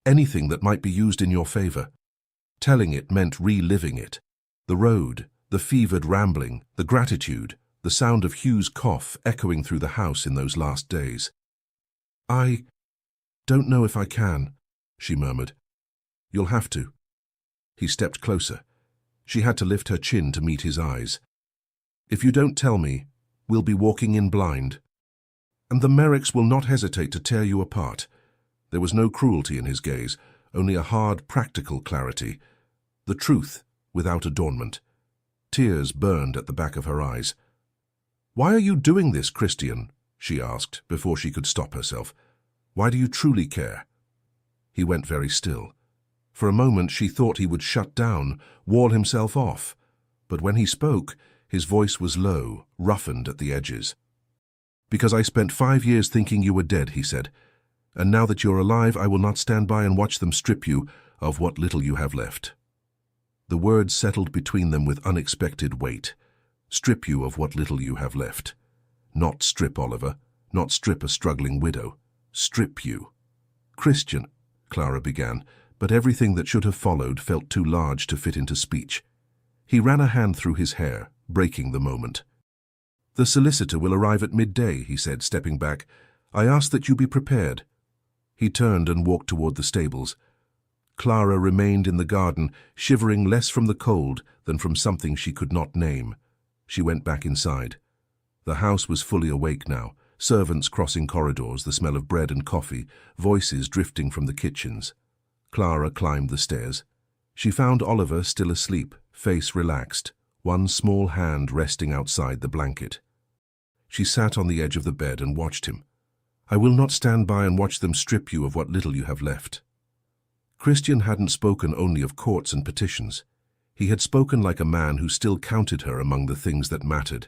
Anything that might be used in your favor." Telling it meant reliving it. The road, the fevered rambling, the gratitude, the sound of Hugh's cough echoing through the house in those last days. "I don't know if I can," she murmured. "You'll have to." He stepped closer. She had to lift her chin to meet his eyes. "If you don't tell me, we'll be walking in blind. And the Merricks will not hesitate to tear you apart." There was no cruelty in his gaze, only a hard, practical clarity. The truth, without adornment. Tears burned at the back of her eyes. "Why are you doing this, Christian?" she asked, before she could stop herself. "Why do you truly care?" He went very still. For a moment she thought he would shut down, wall himself off. But when he spoke, his voice was low, roughened at the edges. "Because I spent 5 years thinking you were dead," he said. "And now that you're alive, I will not stand by and watch them strip you of what little you have left." The words settled between them with unexpected weight. "Strip you of what little you have left." Not strip Oliver, not strip a struggling widow. Strip you. Christian, Clara began, but everything that should have followed felt too large to fit into speech. He ran a hand through his hair, breaking the moment. "The solicitor will arrive at midday," he said, stepping back. "I ask that you be prepared." He turned and walked toward the stables. Clara remained in the garden, shivering less from the cold than from something she could not name. She went back inside. The house was fully awake now, servants crossing corridors, the smell of bread and coffee, voices drifting from the kitchens. Clara climbed the stairs. She found Oliver still asleep, face relaxed, one small hand resting outside the blanket. She sat on the edge of the bed and watched him. "I will not stand by and watch them strip you of what little you have left." Christian hadn't spoken only of courts and petitions. He had spoken like a man who still counted her among the things that mattered.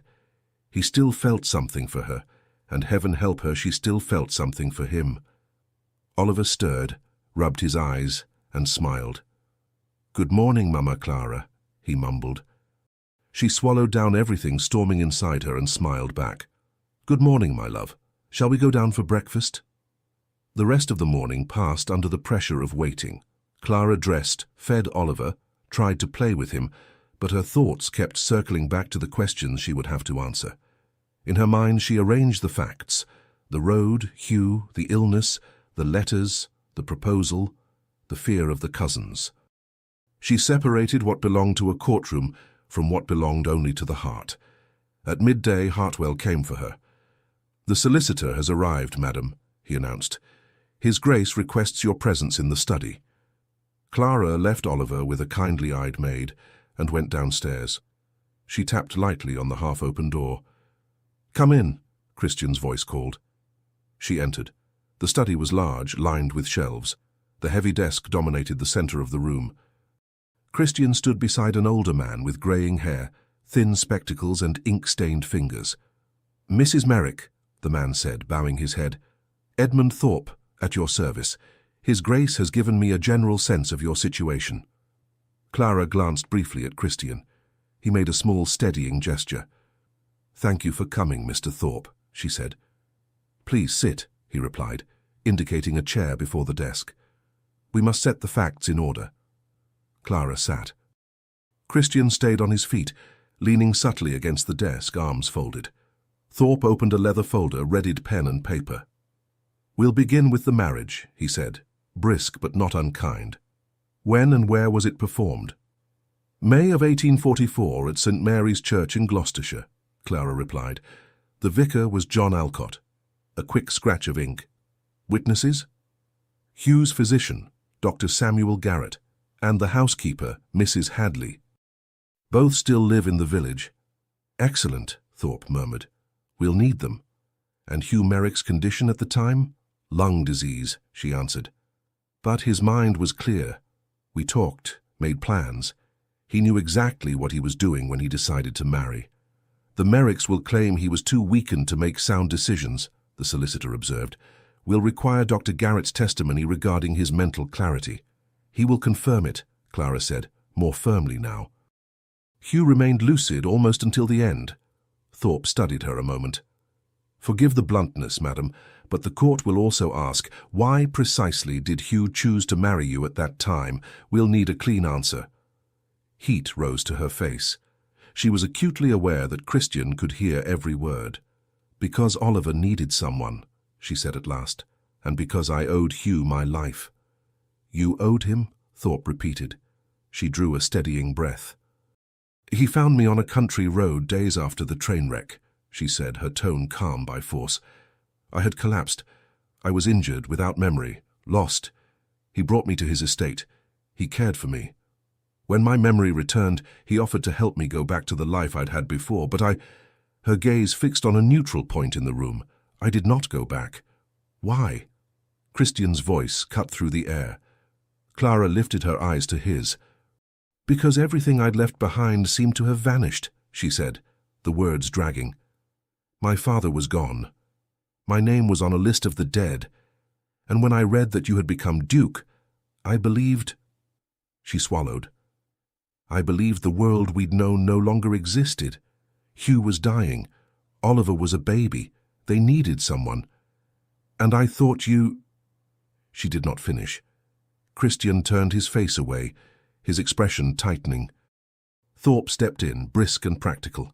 He still felt something for her, and heaven help her, she still felt something for him. Oliver stirred, rubbed his eyes, and smiled. "Good morning, Mama Clara," he mumbled. She swallowed down everything storming inside her and smiled back. "Good morning, my love. Shall we go down for breakfast?" The rest of the morning passed under the pressure of waiting. Clara dressed, fed Oliver, tried to play with him, but her thoughts kept circling back to the questions she would have to answer. In her mind she arranged the facts: the road, Hugh, the illness, the letters, the proposal, the fear of the cousins. She separated what belonged to a courtroom from what belonged only to the heart. At midday Hartwell came for her. "The solicitor has arrived, madam," he announced. "His Grace requests your presence in the study." Clara left Oliver with a kindly-eyed maid and went downstairs. She tapped lightly on the half-open door. "Come in," Christian's voice called. She entered. The study was large, lined with shelves. The heavy desk dominated the center of the room. Christian stood beside an older man with graying hair, thin spectacles and ink-stained fingers. "Mrs. Merrick," the man said, bowing his head. "Edmund Thorpe, at your service. His Grace has given me a general sense of your situation." Clara glanced briefly at Christian. He made a small, steadying gesture. "Thank you for coming, Mr. Thorpe," she said. "Please sit," he replied, indicating a chair before the desk. "We must set the facts in order." Clara sat. Christian stayed on his feet, leaning subtly against the desk, arms folded. Thorpe opened a leather folder, readied pen and paper. "We'll begin with the marriage," he said, brisk but not unkind. "When and where was it performed?" "May of 1844 at St. Mary's Church in Gloucestershire," Clara replied. "The vicar was John Alcott." A quick scratch of ink. "Witnesses?" "Hugh's physician, Dr. Samuel Garrett, and the housekeeper, Mrs. Hadley. Both still live in the village." "Excellent," Thorpe murmured. "We'll need them." "And Hugh Merrick's condition at the time?" "Lung disease," she answered. But his mind was clear. We talked, made plans. He knew exactly what he was doing when he decided to marry. "The Merricks will claim he was too weakened to make sound decisions," the solicitor observed. "We'll require Dr. Garrett's testimony regarding his mental clarity." "He will confirm it," Clara said, more firmly now. "Hugh remained lucid almost until the end." Thorpe studied her a moment. "Forgive the bluntness, madam, but the court will also ask, why precisely did Hugh choose to marry you at that time? We'll need a clean answer." Heat rose to her face. She was acutely aware that Christian could hear every word. "Because Oliver needed someone," she said at last, "and because I owed Hugh my life." "You owed him?" Thorpe repeated. She drew a steadying breath. "He found me on a country road days after the train wreck," she said, her tone calm by force. "I had collapsed. I was injured, without memory, lost. He brought me to his estate. He cared for me. When my memory returned, he offered to help me go back to the life I'd had before, but Her gaze fixed on a neutral point in the room. "I did not go back." "Why?" Christian's voice cut through the air. Clara lifted her eyes to his. "Because everything I'd left behind seemed to have vanished," she said, the words dragging. "My father was gone. My name was on a list of the dead. And when I read that you had become Duke, I believed—" She swallowed. "I believed the world we'd known no longer existed. Hugh was dying. Oliver was a baby. They needed someone. And I thought you—" She did not finish. Christian turned his face away, his expression tightening. Thorpe stepped in, brisk and practical.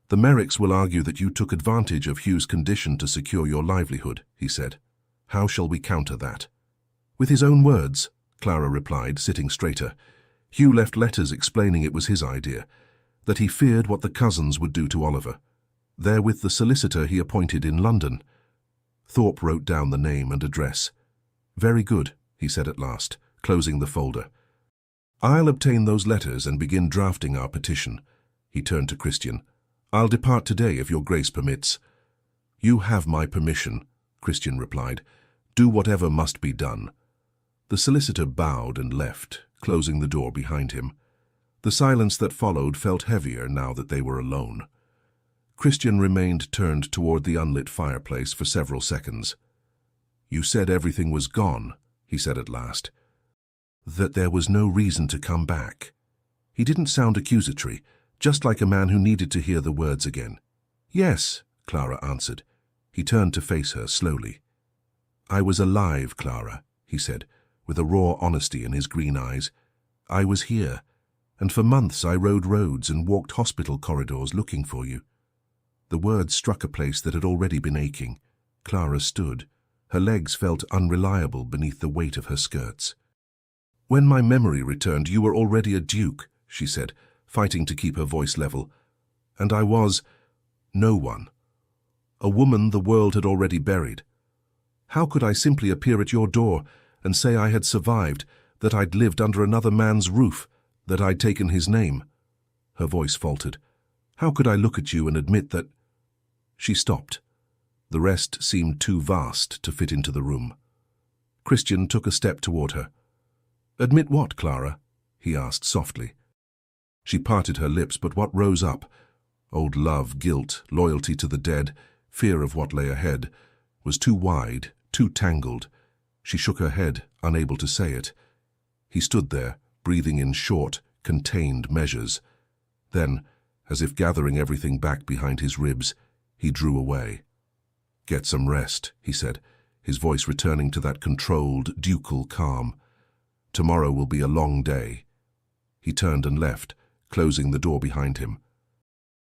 "The Merricks will argue that you took advantage of Hugh's condition to secure your livelihood," he said. "How shall we counter that?" "With his own words," Clara replied, sitting straighter. "Hugh left letters explaining it was his idea, that he feared what the cousins would do to Oliver. They're with the solicitor he appointed in London." Thorpe wrote down the name and address. "Very good," he said at last, closing the folder. "I'll obtain those letters and begin drafting our petition." He turned to Christian. "I'll depart today if your grace permits." "You have my permission," Christian replied. "Do whatever must be done." The solicitor bowed and left, closing the door behind him. The silence that followed felt heavier now that they were alone. Christian remained turned toward the unlit fireplace for several seconds. "You said everything was gone," he said at last. "That there was no reason to come back." He didn't sound accusatory, just like a man who needed to hear the words again. "Yes," Clara answered. He turned to face her slowly. "I was alive, Clara," he said, with a raw honesty in his green eyes. "I was here, and for months I rode roads and walked hospital corridors looking for you." The words struck a place that had already been aching. Clara stood. Her legs felt unreliable beneath the weight of her skirts. "When my memory returned, you were already a duke," she said, fighting to keep her voice level. "And I was no one. A woman the world had already buried. How could I simply appear at your door and say I had survived, that I'd lived under another man's roof, that I'd taken his name?" Her voice faltered. "How could I look at you and admit that—" She stopped. The rest seemed too vast to fit into the room. Christian took a step toward her. "Admit what, Clara?" he asked softly. She parted her lips, but what rose up, old love, guilt, loyalty to the dead, fear of what lay ahead, was too wide, too tangled. She shook her head, unable to say it. He stood there, breathing in short, contained measures. Then, as if gathering everything back behind his ribs, he drew away. "Get some rest," he said, his voice returning to that controlled, ducal calm. "Tomorrow will be a long day." He turned and left, closing the door behind him.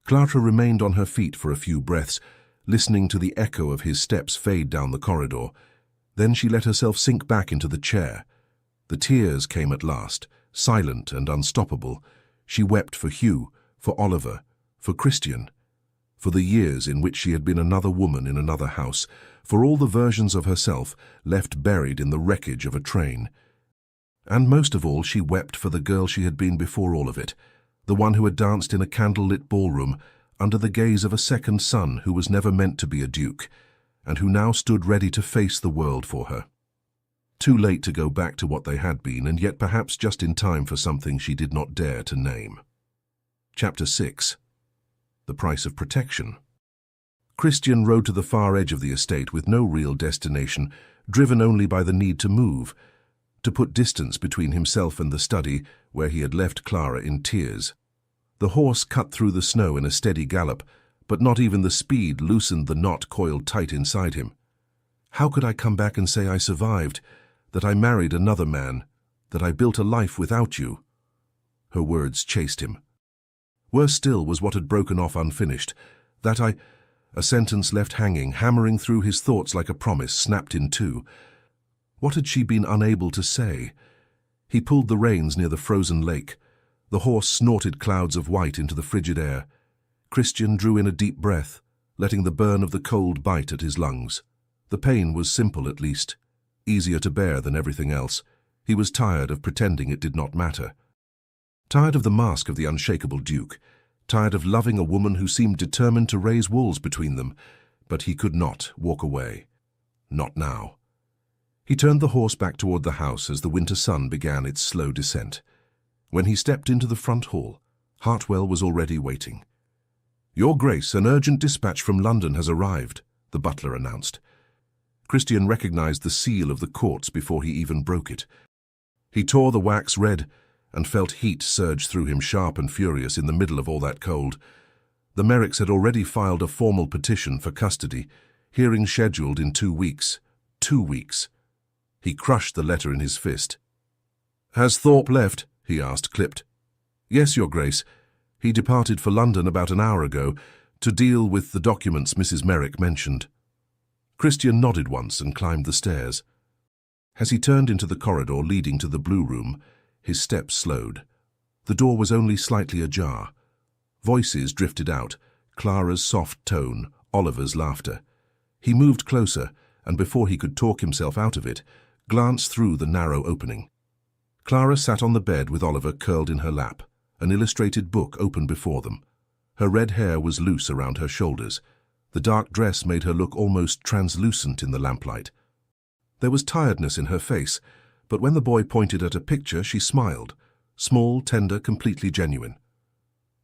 Clara remained on her feet for a few breaths, listening to the echo of his steps fade down the corridor. Then she let herself sink back into the chair. The tears came at last, silent and unstoppable. She wept for Hugh, for Oliver, for Christian, for the years in which she had been another woman in another house, for all the versions of herself left buried in the wreckage of a train. And most of all, she wept for the girl she had been before all of it, the one who had danced in a candlelit ballroom under the gaze of a second son who was never meant to be a duke, and who now stood ready to face the world for her. Too late to go back to what they had been, and yet perhaps just in time for something she did not dare to name. Chapter 6. The Price of Protection. Christian rode to the far edge of the estate with no real destination, driven only by the need to move, to put distance between himself and the study where he had left Clara in tears. The horse cut through the snow in a steady gallop, but not even the speed loosened the knot coiled tight inside him. "How could I come back and say I survived, that I married another man, that I built a life without you?" Her words chased him. Worse still was what had broken off unfinished, that a sentence left hanging, hammering through his thoughts like a promise snapped in two. What had she been unable to say? He pulled the reins near the frozen lake. The horse snorted clouds of white into the frigid air. Christian drew in a deep breath, letting the burn of the cold bite at his lungs. The pain was simple at least, easier to bear than everything else. He was tired of pretending it did not matter. Tired of the mask of the unshakable Duke, tired of loving a woman who seemed determined to raise walls between them, but he could not walk away. Not now. He turned the horse back toward the house as the winter sun began its slow descent. When he stepped into the front hall, Hartwell was already waiting. "Your Grace, an urgent dispatch from London has arrived," the butler announced. Christian recognized the seal of the courts before he even broke it. He tore the wax red and felt heat surge through him, sharp and furious in the middle of all that cold. The Merricks had already filed a formal petition for custody, hearing scheduled in 2 weeks. 2 weeks. He crushed the letter in his fist. "Has Thorpe left?" he asked, clipped. "Yes, Your Grace. He departed for London about an hour ago to deal with the documents Mrs. Merrick mentioned." Christian nodded once and climbed the stairs. As he turned into the corridor leading to the Blue Room, his steps slowed. The door was only slightly ajar. Voices drifted out, Clara's soft tone, Oliver's laughter. He moved closer, and before he could talk himself out of it, glanced through the narrow opening. Clara sat on the bed with Oliver curled in her lap, an illustrated book open before them. Her red hair was loose around her shoulders. The dark dress made her look almost translucent in the lamplight. There was tiredness in her face, but when the boy pointed at a picture, she smiled. Small, tender, completely genuine.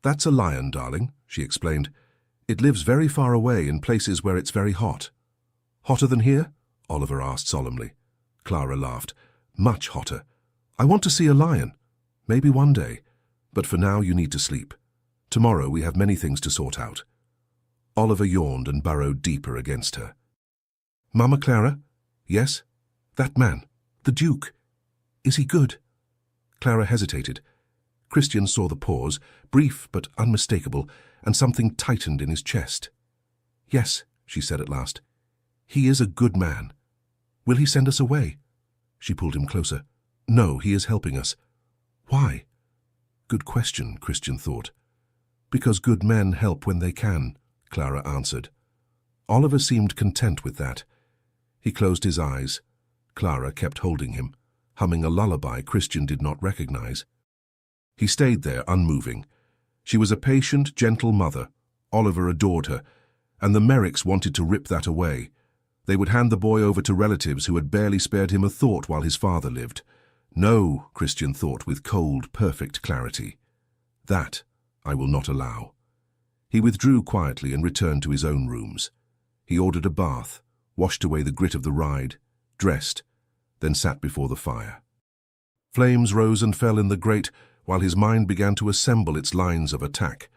"That's a lion, darling," she explained. "It lives very far away in places where it's very hot." "Hotter than here?" Oliver asked solemnly. Clara laughed. "Much hotter. I want to see a lion. Maybe one day. But for now you need to sleep. Tomorrow we have many things to sort out." Oliver yawned and burrowed deeper against her. "Mama Clara?" "Yes?" "That man, the Duke. Is he good?" Clara hesitated. Christian saw the pause, brief but unmistakable, and something tightened in his chest. "Yes," she said at last. "He is a good man. Will he send us away?" She pulled him closer. "No, he is helping us." "Why?" Good question, Christian thought. "Because good men help when they can," Clara answered. Oliver seemed content with that. He closed his eyes. Clara kept holding him, humming a lullaby Christian did not recognize. He stayed there, unmoving. She was a patient, gentle mother. Oliver adored her, and the Merricks wanted to rip that away. They would hand the boy over to relatives who had barely spared him a thought while his father lived. No, Christian thought with cold, perfect clarity. That I will not allow. He withdrew quietly and returned to his own rooms. He ordered a bath, washed away the grit of the ride, dressed, then sat before the fire. Flames rose and fell in the grate while his mind began to assemble its lines of attack.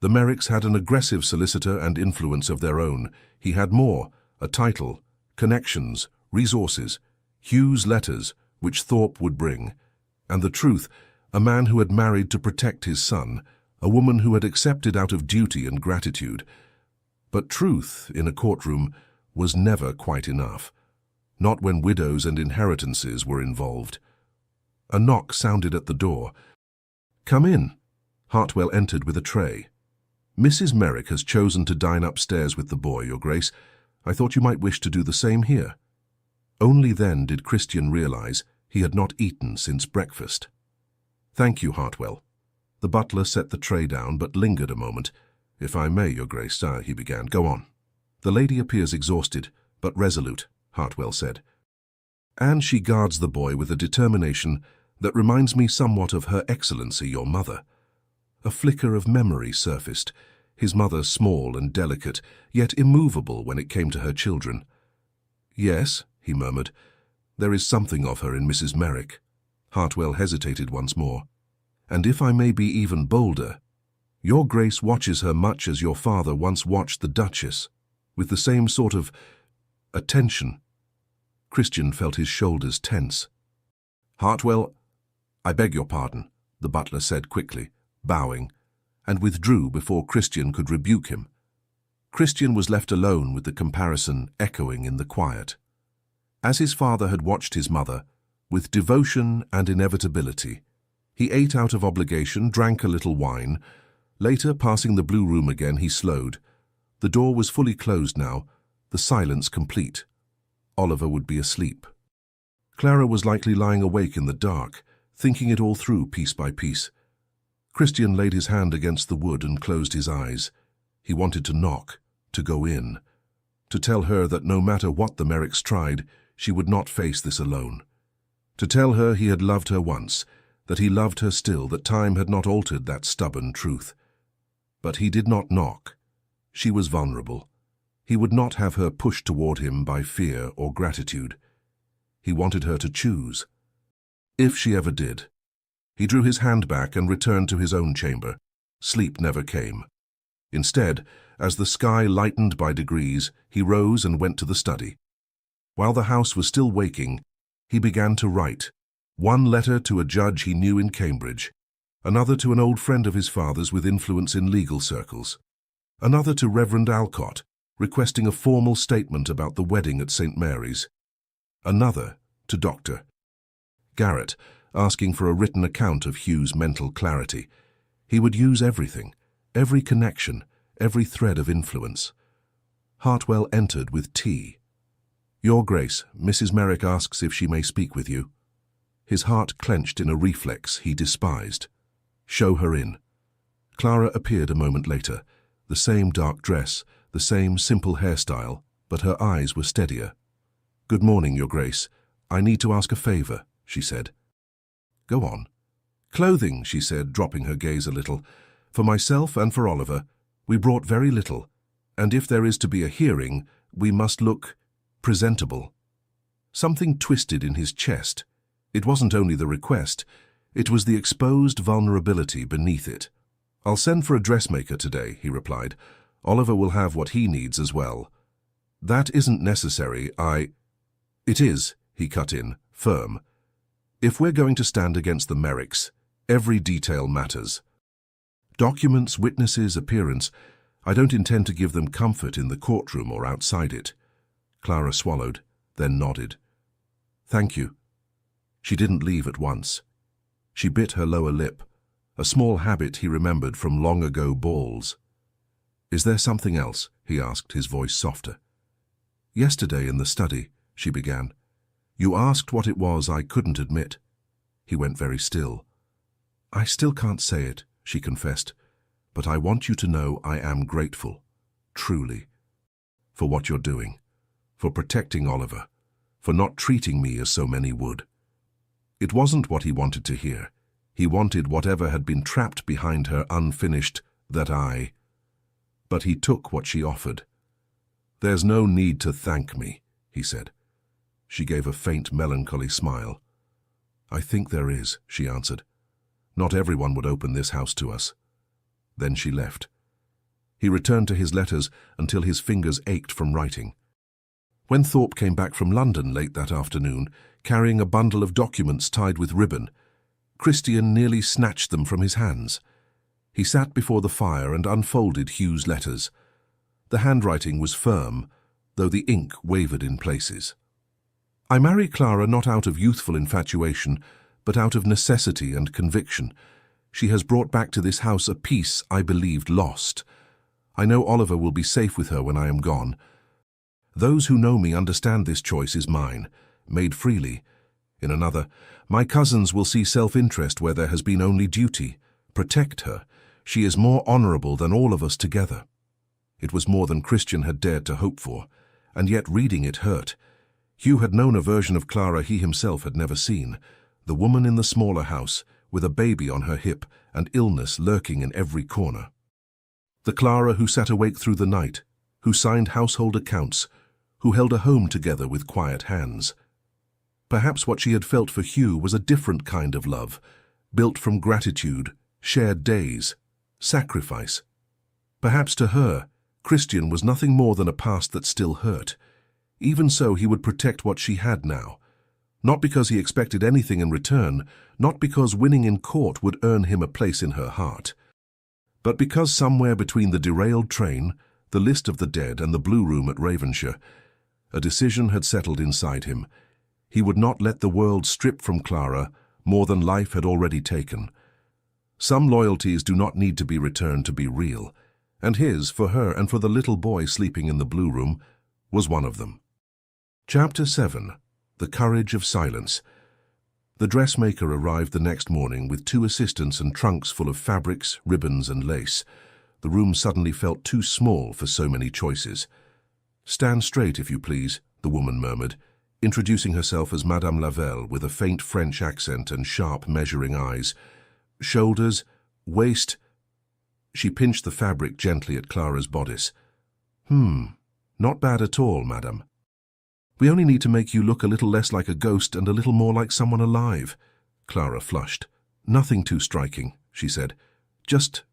The Merricks had an aggressive solicitor and influence of their own. He had more, a title, connections, resources, Hugh's letters, which Thorpe would bring, and the truth, a man who had married to protect his son, a woman who had accepted out of duty and gratitude. But truth, in a courtroom, was never quite enough, not when widows and inheritances were involved. A knock sounded at the door. "Come in." Hartwell entered with a tray. "Mrs. Merrick has chosen to dine upstairs with the boy, Your Grace. I thought you might wish to do the same here." Only then did Christian realize he had not eaten since breakfast. "Thank you, Hartwell." The butler set the tray down but lingered a moment. "If I may, Your Grace," he began. "Go on." "The lady appears exhausted, but resolute," Hartwell said. "And she guards the boy with a determination that reminds me somewhat of Her Excellency, your mother." A flicker of memory surfaced, his mother small and delicate, yet immovable when it came to her children. "Yes," he murmured, "there is something of her in Mrs. Merrick." Hartwell hesitated once more. "And if I may be even bolder, Your Grace watches her much as your father once watched the Duchess, with the same sort of attention." Christian felt his shoulders tense. "Hartwell, I beg your pardon," the butler said quickly, bowing, and withdrew before Christian could rebuke him. Christian was left alone with the comparison echoing in the quiet. As his father had watched his mother, with devotion and inevitability, he ate out of obligation, drank a little wine. Later, passing the Blue Room again, he slowed. The door was fully closed now, the silence complete. Oliver would be asleep. Clara was likely lying awake in the dark, thinking it all through piece by piece. Christian laid his hand against the wood and closed his eyes. He wanted to knock, to go in, to tell her that no matter what the Merricks tried, she would not face this alone. To tell her he had loved her once, that he loved her still, that time had not altered that stubborn truth. But he did not knock. She was vulnerable. He would not have her pushed toward him by fear or gratitude. He wanted her to choose. If she ever did. He drew his hand back and returned to his own chamber. Sleep never came. Instead, as the sky lightened by degrees, he rose and went to the study. While the house was still waking, he began to write. One letter to a judge he knew in Cambridge, another to an old friend of his father's with influence in legal circles, another to Reverend Alcott, requesting a formal statement about the wedding at St. Mary's, another to Dr. Garrett, asking for a written account of Hugh's mental clarity. He would use everything, every connection, every thread of influence. Hartwell entered with tea. "Your Grace, Mrs. Merrick asks if she may speak with you." His heart clenched in a reflex he despised. "Show her in." Clara appeared a moment later, the same dark dress, the same simple hairstyle, but her eyes were steadier. "Good morning, Your Grace. I need to ask a favor," she said. "Go on." "Clothing," she said, dropping her gaze a little. "For myself and for Oliver, we brought very little, and if there is to be a hearing, we must look presentable." Something twisted in his chest. It wasn't only the request, it was the exposed vulnerability beneath it. "I'll send for a dressmaker today," he replied. "Oliver will have what he needs as well." "That isn't necessary, "It is," he cut in, firm. "If we're going to stand against the Merricks, every detail matters. Documents, witnesses, appearance. I don't intend to give them comfort in the courtroom or outside it." Clara swallowed, then nodded. "Thank you." She didn't leave at once. She bit her lower lip, a small habit he remembered from long-ago balls. "Is there something else?" he asked, his voice softer. "Yesterday in the study," she began, "you asked what it was I couldn't admit." He went very still. "I still can't say it," she confessed, "but I want you to know I am grateful, truly, for what you're doing, for protecting Oliver, for not treating me as so many would." It wasn't what he wanted to hear. He wanted whatever had been trapped behind her unfinished, But he took what she offered. "There's no need to thank me," he said. She gave a faint, melancholy smile. "I think there is," she answered. "Not everyone would open this house to us." Then she left. He returned to his letters until his fingers ached from writing. When Thorpe came back from London late that afternoon, carrying a bundle of documents tied with ribbon, Christian nearly snatched them from his hands. He sat before the fire and unfolded Hugh's letters. The handwriting was firm, though the ink wavered in places. "I marry Clara not out of youthful infatuation, but out of necessity and conviction. She has brought back to this house a peace I believed lost. I know Oliver will be safe with her when I am gone. Those who know me understand this choice is mine, made freely. In another, my cousins will see self-interest where there has been only duty. Protect her. She is more honorable than all of us together." It was more than Christian had dared to hope for, and yet reading it hurt. Hugh had known a version of Clara he himself had never seen, the woman in the smaller house, with a baby on her hip and illness lurking in every corner. The Clara who sat awake through the night, who signed household accounts, who held a home together with quiet hands. Perhaps what she had felt for Hugh was a different kind of love, built from gratitude, shared days, sacrifice. Perhaps to her, Christian was nothing more than a past that still hurt. Even so, he would protect what she had now. Not because he expected anything in return, not because winning in court would earn him a place in her heart, but because somewhere between the derailed train, the list of the dead, and the Blue Room at Ravenshire, a decision had settled inside him. He would not let the world strip from Clara more than life had already taken. Some loyalties do not need to be returned to be real, and his, for her and for the little boy sleeping in the Blue Room, was one of them. Chapter 7. The Courage of Silence. The dressmaker arrived the next morning with 2 assistants and trunks full of fabrics, ribbons, and lace. The room suddenly felt too small for so many choices. "Stand straight, if you please," the woman murmured, introducing herself as Madame Lavelle with a faint French accent and sharp, measuring eyes. "Shoulders, waist—" She pinched the fabric gently at Clara's bodice. Not bad at all, madam. We only need to make you look a little less like a ghost and a little more like someone alive." Clara flushed. "Nothing too striking," she said. "Just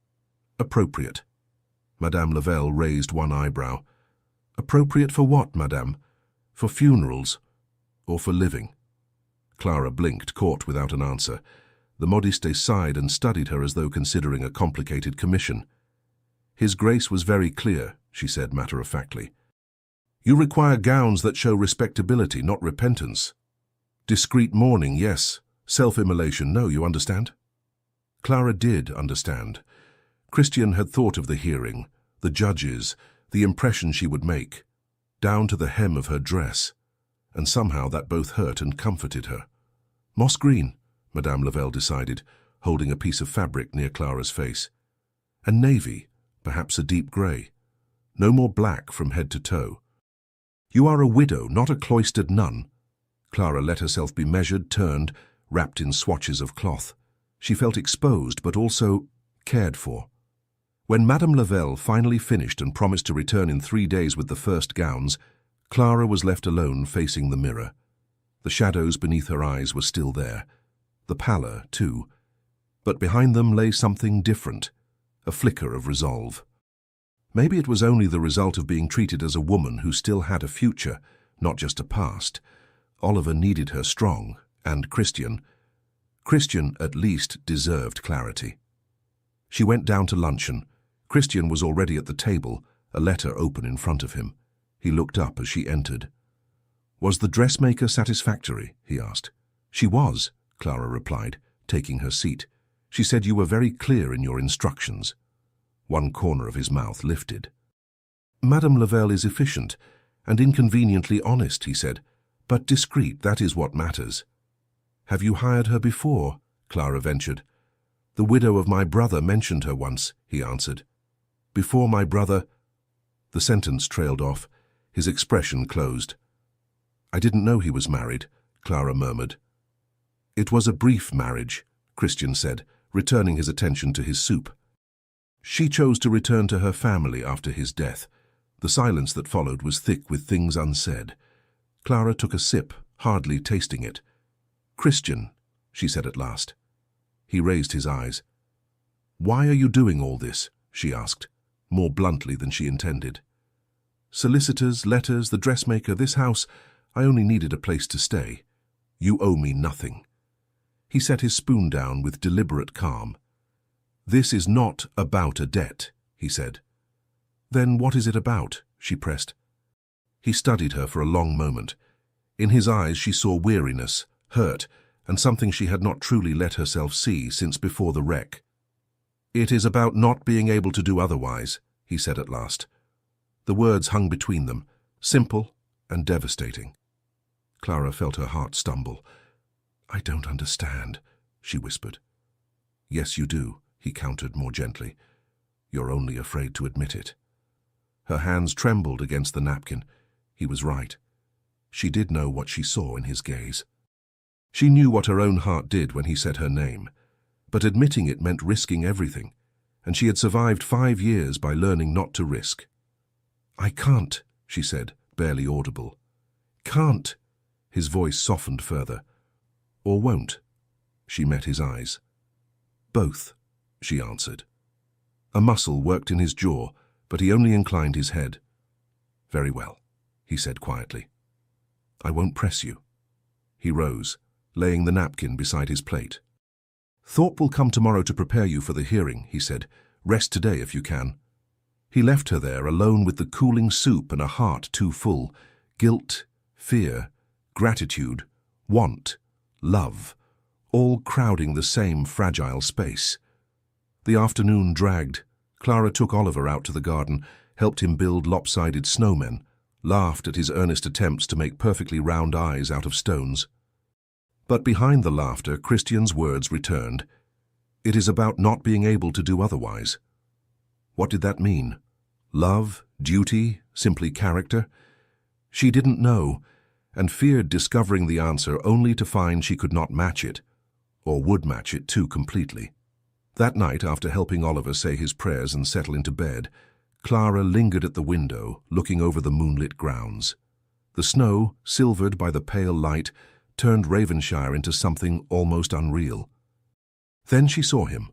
appropriate." Madame Lavelle raised one eyebrow. Appropriate for what, madame? For funerals? Or for living? Clara blinked, caught without an answer. The modiste sighed and studied her as though considering a complicated commission. His Grace was very clear, she said matter-of-factly. You require gowns that show respectability, not repentance. Discreet mourning, yes. Self-immolation, no, you understand? Clara did understand. Christian had thought of the hearing, the judges, the impression she would make, down to the hem of her dress, and somehow that both hurt and comforted her. Moss green, Madame Lavelle decided, holding a piece of fabric near Clara's face. And navy, perhaps a deep grey. No more black from head to toe. You are a widow, not a cloistered nun. Clara let herself be measured, turned, wrapped in swatches of cloth. She felt exposed, but also cared for. When Madame Lavelle finally finished and promised to return in 3 days with the first gowns, Clara was left alone facing the mirror. The shadows beneath her eyes were still there. The pallor, too. But behind them lay something different, a flicker of resolve. Maybe it was only the result of being treated as a woman who still had a future, not just a past. Oliver needed her strong, and Christian. Christian, at least, deserved clarity. She went down to luncheon. Christian was already at the table, a letter open in front of him. He looked up as she entered. Was the dressmaker satisfactory? He asked. She was, Clara replied, taking her seat. She said you were very clear in your instructions. One corner of his mouth lifted. Madame Lavelle is efficient and inconveniently honest, he said, but discreet, that is what matters. Have you hired her before? Clara ventured. The widow of my brother mentioned her once, he answered. Before my brother... The sentence trailed off. His expression closed. I didn't know he was married, Clara murmured. It was a brief marriage, Christian said, returning his attention to his soup. She chose to return to her family after his death. The silence that followed was thick with things unsaid. Clara took a sip, hardly tasting it. Christian, she said at last. He raised his eyes. Why are you doing all this? She asked, more bluntly than she intended. Solicitors, letters, the dressmaker, this house, I only needed a place to stay. You owe me nothing. He set his spoon down with deliberate calm. This is not about a debt, he said. Then what is it about? She pressed. He studied her for a long moment. In his eyes she saw weariness, hurt, and something she had not truly let herself see since before the wreck. It is about not being able to do otherwise, he said at last. The words hung between them, simple and devastating. Clara felt her heart stumble. I don't understand, she whispered. Yes, you do, he countered more gently. You're only afraid to admit it. Her hands trembled against the napkin. He was right. She did know what she saw in his gaze. She knew what her own heart did when he said her name, but admitting it meant risking everything, and she had survived 5 years by learning not to risk. I can't, she said, barely audible. Can't. His voice softened further. Or won't. She met his eyes. Both, she answered. A muscle worked in his jaw, but he only inclined his head. Very well, he said quietly. I won't press you. He rose, laying the napkin beside his plate. Thorpe will come tomorrow to prepare you for the hearing, he said. Rest today if you can. He left her there alone with the cooling soup and a heart too full. Guilt, fear, gratitude, want, love, all crowding the same fragile space. The afternoon dragged. Clara took Oliver out to the garden, helped him build lopsided snowmen, laughed at his earnest attempts to make perfectly round eyes out of stones. But behind the laughter, Christian's words returned. It is about not being able to do otherwise. What did that mean? Love, duty, simply character? She didn't know, and feared discovering the answer only to find she could not match it, or would match it too completely. That night, after helping Oliver say his prayers and settle into bed, Clara lingered at the window, looking over the moonlit grounds. The snow, silvered by the pale light, turned Ravenshire into something almost unreal. Then she saw him.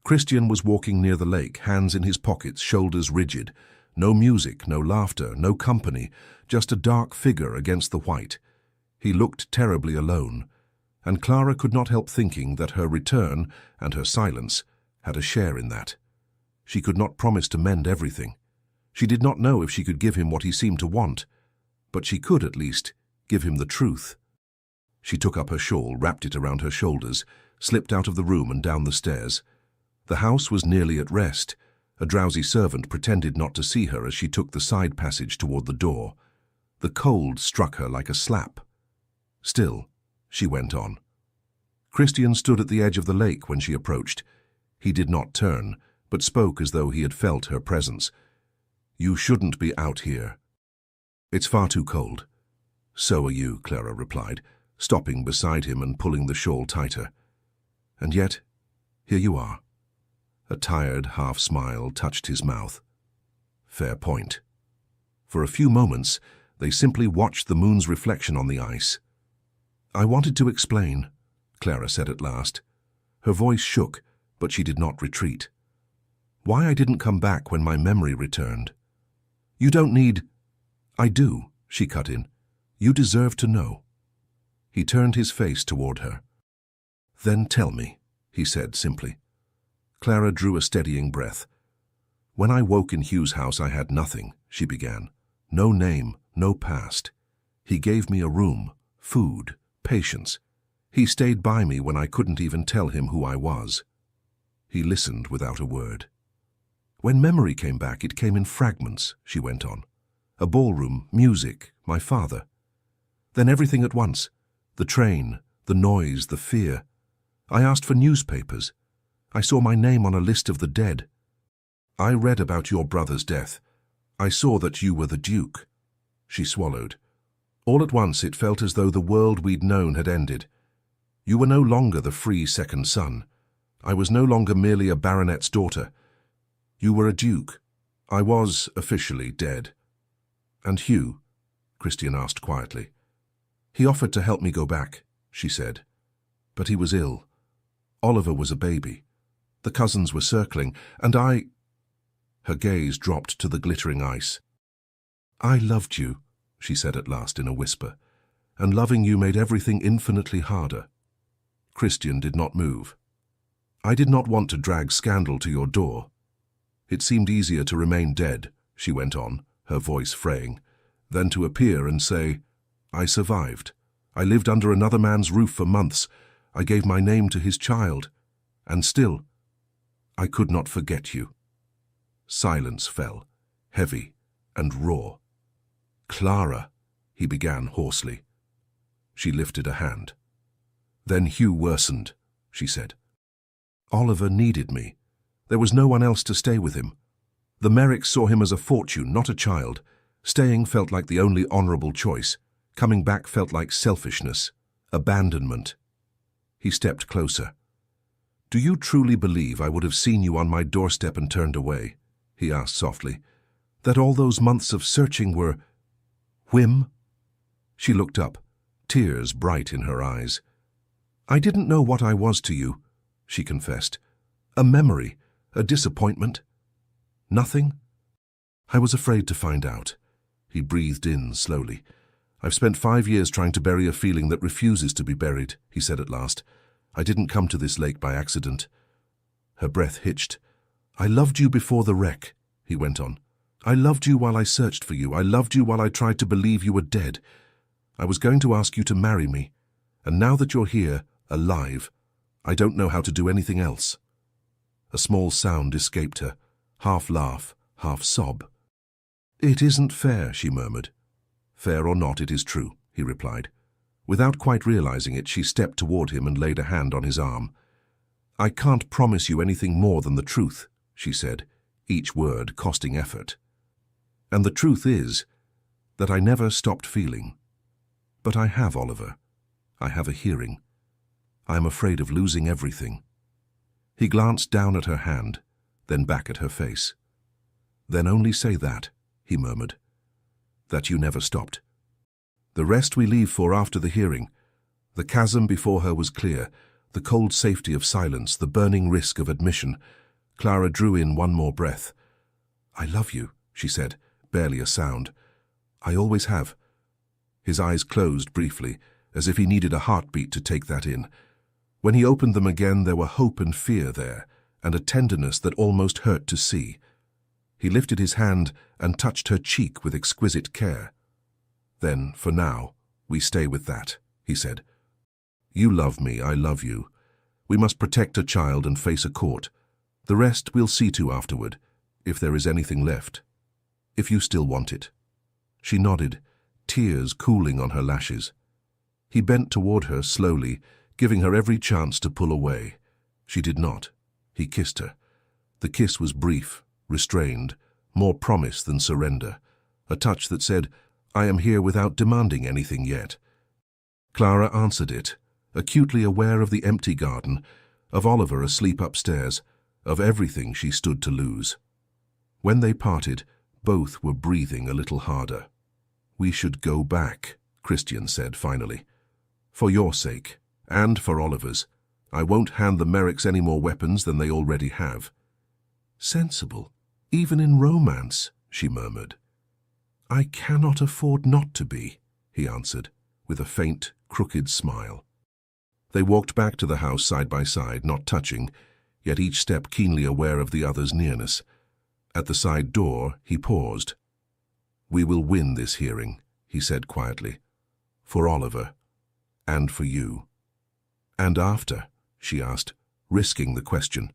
Christian was walking near the lake, hands in his pockets, shoulders rigid. No music, no laughter, no company, just a dark figure against the white. He looked terribly alone, and Clara could not help thinking that her return and her silence had a share in that. She could not promise to mend everything. She did not know if she could give him what he seemed to want, but she could at least give him the truth. She took up her shawl, wrapped it around her shoulders, slipped out of the room and down the stairs. The house was nearly at rest. A drowsy servant pretended not to see her as she took the side passage toward the door. The cold struck her like a slap. Still, she went on. Christian stood at the edge of the lake when she approached. He did not turn, but spoke as though he had felt her presence. "You shouldn't be out here. It's far too cold." "So are you," Clara replied, stopping beside him and pulling the shawl tighter. "And yet, here you are." A tired half-smile touched his mouth. Fair point. For a few moments, they simply watched the moon's reflection on the ice. "I wanted to explain," Clara said at last. Her voice shook, but she did not retreat. "Why I didn't come back when my memory returned." "You don't need—" "I do," she cut in. "You deserve to know." He turned his face toward her. "Then tell me," he said simply. Clara drew a steadying breath. "When I woke in Hugh's house, I had nothing," she began. "No name, no past. He gave me a room, food, patience. He stayed by me when I couldn't even tell him who I was." He listened without a word. "When memory came back, it came in fragments," she went on. "A ballroom, music, my father. Then everything at once. The train, the noise, the fear. I asked for newspapers. I saw my name on a list of the dead. I read about your brother's death. I saw that you were the Duke." She swallowed. All at once it felt as though the world we'd known had ended. You were no longer the free second son. I was no longer merely a baronet's daughter. You were a duke. I was officially dead. "And Hugh?" Christian asked quietly. "He offered to help me go back," she said. "But he was ill. Oliver was a baby. The cousins were circling, and I—" Her gaze dropped to the glittering ice. "I loved you," she said at last in a whisper, "and loving you made everything infinitely harder." Christian did not move. "I did not want to drag scandal to your door. It seemed easier to remain dead," she went on, her voice fraying, "than to appear and say, 'I survived. I lived under another man's roof for months. I gave my name to his child. And still, I could not forget you.'" Silence fell, heavy and raw. "Clara," he began hoarsely. She lifted a hand. "Then Hugh worsened," she said. "Oliver needed me. There was no one else to stay with him. The Merricks saw him as a fortune, not a child. Staying felt like the only honorable choice. Coming back felt like selfishness, abandonment." He stepped closer. "Do you truly believe I would have seen you on my doorstep and turned away?" he asked softly. "That all those months of searching were whim?" She looked up, tears bright in her eyes. "I didn't know what I was to you," she confessed. "A memory, a disappointment. Nothing? I was afraid to find out." He breathed in slowly. "I've spent 5 years trying to bury a feeling that refuses to be buried," he said at last. "I didn't come to this lake by accident." Her breath hitched. "I loved you before the wreck," he went on. "I loved you while I searched for you. I loved you while I tried to believe you were dead. I was going to ask you to marry me. And now that you're here, alive, I don't know how to do anything else." A small sound escaped her, half laugh, half sob. "It isn't fair," she murmured. "Fair or not, it is true," he replied. Without quite realizing it, she stepped toward him and laid a hand on his arm. "I can't promise you anything more than the truth," she said, each word costing effort. "And the truth is that I never stopped feeling. But I have Oliver. I have a hearing. I am afraid of losing everything." He glanced down at her hand, then back at her face. "Then only say that," he murmured, "that you never stopped. The rest we leave for after the hearing." The chasm before her was clear. The cold safety of silence, the burning risk of admission. Clara drew in one more breath. "I love you," she said, barely a sound. "I always have." His eyes closed briefly, as if he needed a heartbeat to take that in. When he opened them again, there were hope and fear there, and a tenderness that almost hurt to see. He lifted his hand and touched her cheek with exquisite care. "Then, for now, we stay with that," he said. "You love me, I love you. We must protect a child and face a court. The rest we'll see to afterward, if there is anything left. If you still want it." She nodded, tears cooling on her lashes. He bent toward her slowly, giving her every chance to pull away. She did not. He kissed her. The kiss was brief, restrained, more promise than surrender, a touch that said, "I am here without demanding anything yet." Clara answered it, acutely aware of the empty garden, of Oliver asleep upstairs, of everything she stood to lose. When they parted, both were breathing a little harder. "We should go back," Christian said finally. "For your sake, and for Oliver's. I won't hand the Merricks any more weapons than they already have." "Sensible, even in romance," she murmured. "I cannot afford not to be," he answered, with a faint, crooked smile. They walked back to the house side by side, not touching, yet each step keenly aware of the other's nearness. At the side door, he paused. "We will win this hearing," he said quietly. "For Oliver, and for you." "And after?" she asked, risking the question.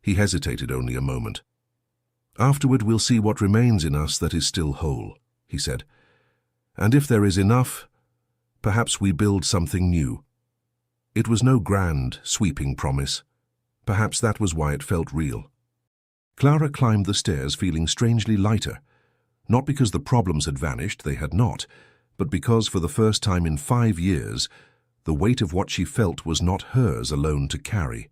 He hesitated only a moment. "Afterward we'll see what remains in us that is still whole," he said. "And if there is enough, perhaps we build something new." It was no grand, sweeping promise. Perhaps that was why it felt real. Clara climbed the stairs feeling strangely lighter, not because the problems had vanished, they had not, but because for the first time in 5 years, the weight of what she felt was not hers alone to carry.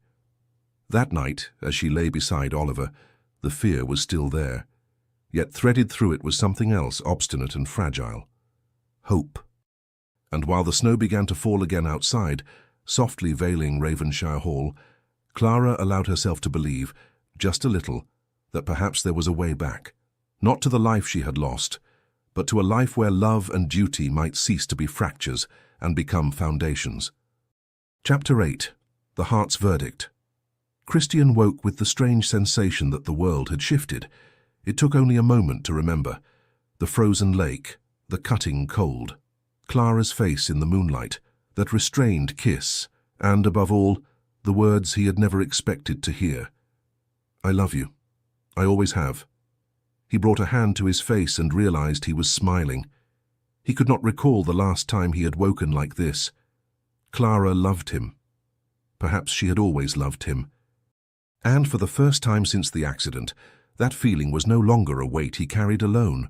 That night, as she lay beside Oliver, the fear was still there, yet threaded through it was something else obstinate and fragile. Hope. And while the snow began to fall again outside, softly veiling Ravenshire Hall, Clara allowed herself to believe, just a little, that perhaps there was a way back, not to the life she had lost, but to a life where love and duty might cease to be fractures and become foundations. Chapter 8. The Heart's Verdict. Christian woke with the strange sensation that the world had shifted. It took only a moment to remember. The frozen lake, the cutting cold, Clara's face in the moonlight, that restrained kiss, and, above all, the words he had never expected to hear. "I love you. I always have." He brought a hand to his face and realized he was smiling. He could not recall the last time he had woken like this. Clara loved him. Perhaps she had always loved him. And for the first time since the accident, that feeling was no longer a weight he carried alone.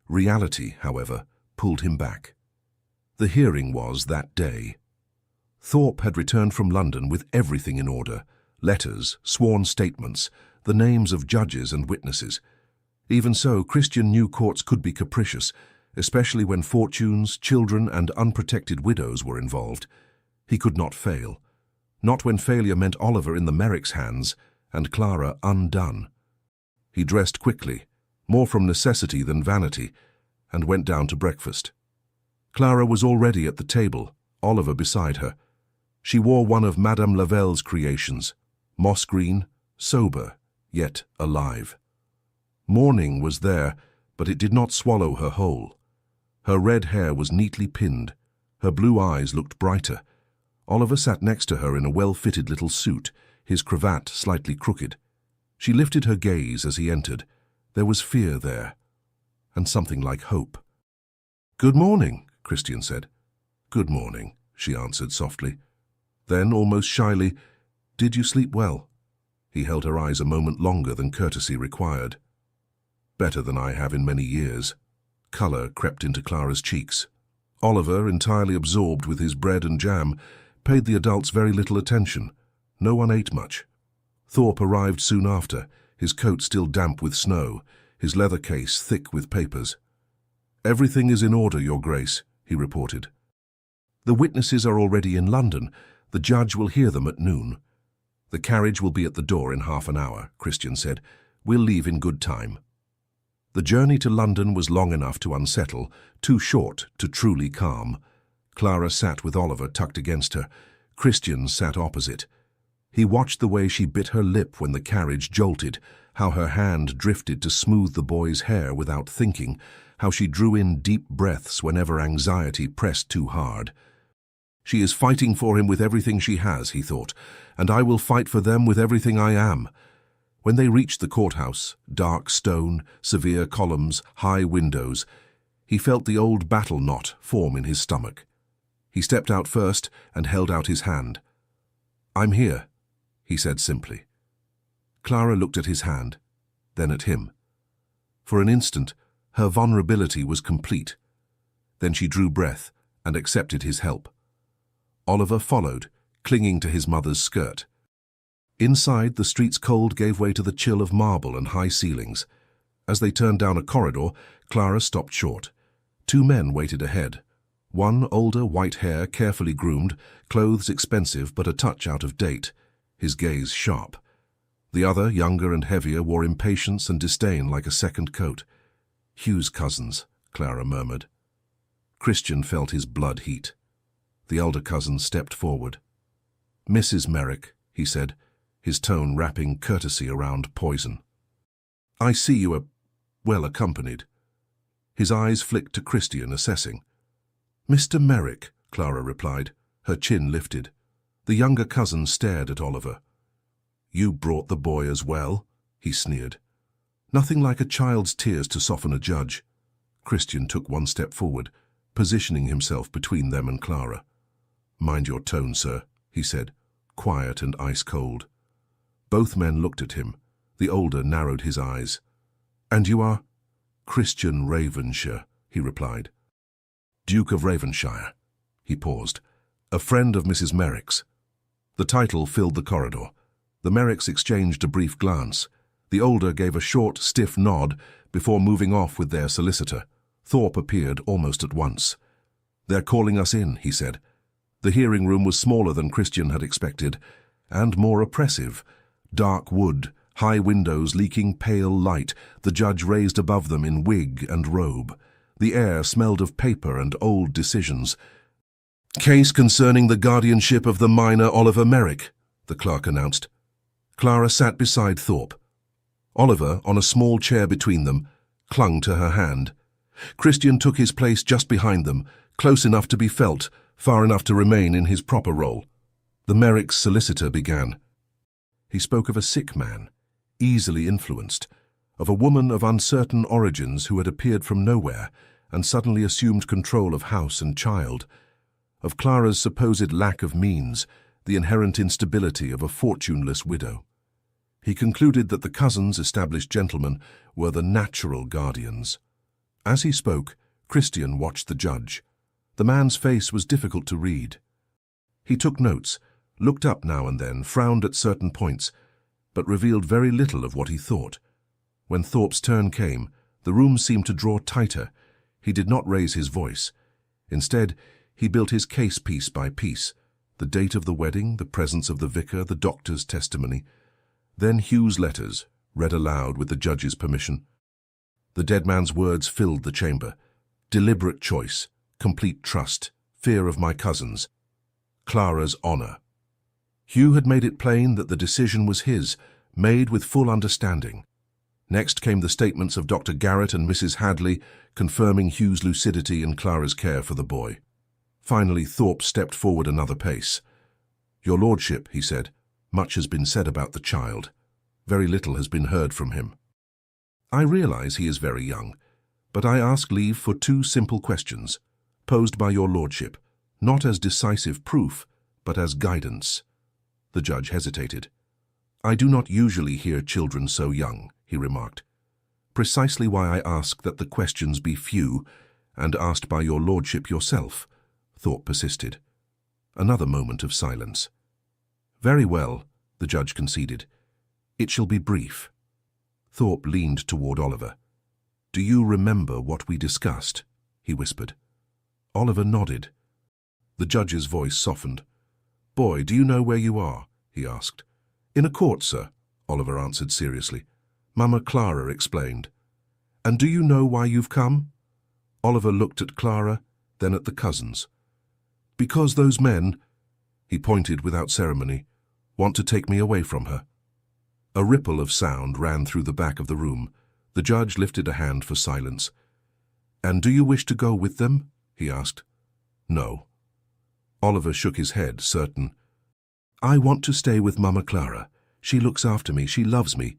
Reality, however, pulled him back. The hearing was that day. Thorpe had returned from London with everything in order: letters, sworn statements, the names of judges and witnesses. Even so, Christian knew courts could be capricious, especially when fortunes, children, and unprotected widows were involved. He could not fail. Not when failure meant Oliver in the Merricks' hands and Clara undone. He dressed quickly, more from necessity than vanity, and went down to breakfast. Clara was already at the table, Oliver beside her. She wore one of Madame Lavelle's creations, moss green, sober, yet alive. Mourning was there, but it did not swallow her whole. Her red hair was neatly pinned. Her blue eyes looked brighter. Oliver sat next to her in a well-fitted little suit, his cravat slightly crooked. She lifted her gaze as he entered. There was fear there, and something like hope. "Good morning," Christian said. "Good morning," she answered softly. Then, almost shyly, "Did you sleep well?" He held her eyes a moment longer than courtesy required. "Better than I have in many years." Colour crept into Clara's cheeks. Oliver, entirely absorbed with his bread and jam, paid the adults very little attention. No one ate much. Thorpe arrived soon after, his coat still damp with snow, his leather case thick with papers. "Everything is in order, Your Grace," he reported. "The witnesses are already in London. The judge will hear them at noon. The carriage will be at the door in half an hour, Christian said. We'll leave in good time. The journey to London was long enough to unsettle, too short to truly calm. Clara sat with Oliver tucked against her. Christian sat opposite. He watched the way she bit her lip when the carriage jolted, how her hand drifted to smooth the boy's hair without thinking, how she drew in deep breaths whenever anxiety pressed too hard. She is fighting for him with everything she has, he thought, and I will fight for them with everything I am. When they reached the courthouse, dark stone, severe columns, high windows, he felt the old battle knot form in his stomach. He stepped out first and held out his hand. I'm here, he said simply. Clara looked at his hand, then at him. For an instant, her vulnerability was complete. Then she drew breath and accepted his help. Oliver followed, clinging to his mother's skirt. Inside, the street's cold gave way to the chill of marble and high ceilings. As they turned down a corridor, Clara stopped short. Two men waited ahead. One, older, white hair, carefully groomed, clothes expensive but a touch out of date, his gaze sharp. The other, younger and heavier, wore impatience and disdain like a second coat. Hugh's cousins, Clara murmured. Christian felt his blood heat. The elder cousin stepped forward. Mrs. Merrick, he said, his tone wrapping courtesy around poison. I see you are well accompanied. His eyes flicked to Christian, assessing. Mr. Merrick, Clara replied, her chin lifted. The younger cousin stared at Oliver. You brought the boy as well, he sneered. Nothing like a child's tears to soften a judge. Christian took one step forward, positioning himself between them and Clara. Mind your tone, sir, he said, quiet and ice-cold. Both men looked at him. The older narrowed his eyes. And you are? Christian Ravenshire, he replied. Duke of Ravenshire. He paused. A friend of Mrs. Merrick's. The title filled the corridor. The Merricks exchanged a brief glance. The older gave a short, stiff nod before moving off with their solicitor. Thorpe appeared almost at once. They're calling us in, he said. The hearing room was smaller than Christian had expected, and more oppressive. Dark wood, high windows leaking pale light, the judge raised above them in wig and robe. The air smelled of paper and old decisions. Case concerning the guardianship of the minor Oliver Merrick, the clerk announced. Clara sat beside Thorpe. Oliver, on a small chair between them, clung to her hand. Christian took his place just behind them, close enough to be felt, far enough to remain in his proper role. The Merrick's solicitor began. He spoke of a sick man, easily influenced, of a woman of uncertain origins who had appeared from nowhere and suddenly assumed control of house and child, of Clara's supposed lack of means, the inherent instability of a fortuneless widow. He concluded that the cousins, established gentlemen, were the natural guardians. As he spoke, Christian watched the judge. The man's face was difficult to read. He took notes, looked up now and then, frowned at certain points, but revealed very little of what he thought. When Thorpe's turn came, the room seemed to draw tighter. He did not raise his voice. Instead, he built his case piece by piece, the date of the wedding, the presence of the vicar, the doctor's testimony. Then Hugh's letters, read aloud with the judge's permission. The dead man's words filled the chamber. Deliberate choice, complete trust, fear of my cousins, Clara's honor. Hugh had made it plain that the decision was his, made with full understanding. Next came the statements of Dr. Garrett and Mrs. Hadley, confirming Hugh's lucidity and Clara's care for the boy. Finally, Thorpe stepped forward another pace. Your lordship, he said, much has been said about the child. Very little has been heard from him. I realize he is very young, but I ask leave for two simple questions, posed by your lordship, not as decisive proof, but as guidance. The judge hesitated. I do not usually hear children so young, he remarked. Precisely why I ask that the questions be few, and asked by your lordship yourself, Thorpe persisted. Another moment of silence. Very well, the judge conceded. It shall be brief. Thorpe leaned toward Oliver. Do you remember what we discussed? He whispered. Oliver nodded. The judge's voice softened. boy, do you know where you are?" he asked. "In a court, sir," Oliver answered seriously. Mama Clara explained. "And do you know why you've come?" Oliver looked at Clara, then at the cousins. "Because those men," he pointed without ceremony, "want to take me away from her." A ripple of sound ran through the back of the room. The judge lifted a hand for silence. "And do you wish to go with them?" he asked. "No." Oliver shook his head, certain. "I want to stay with Mama Clara. She looks after me, she loves me."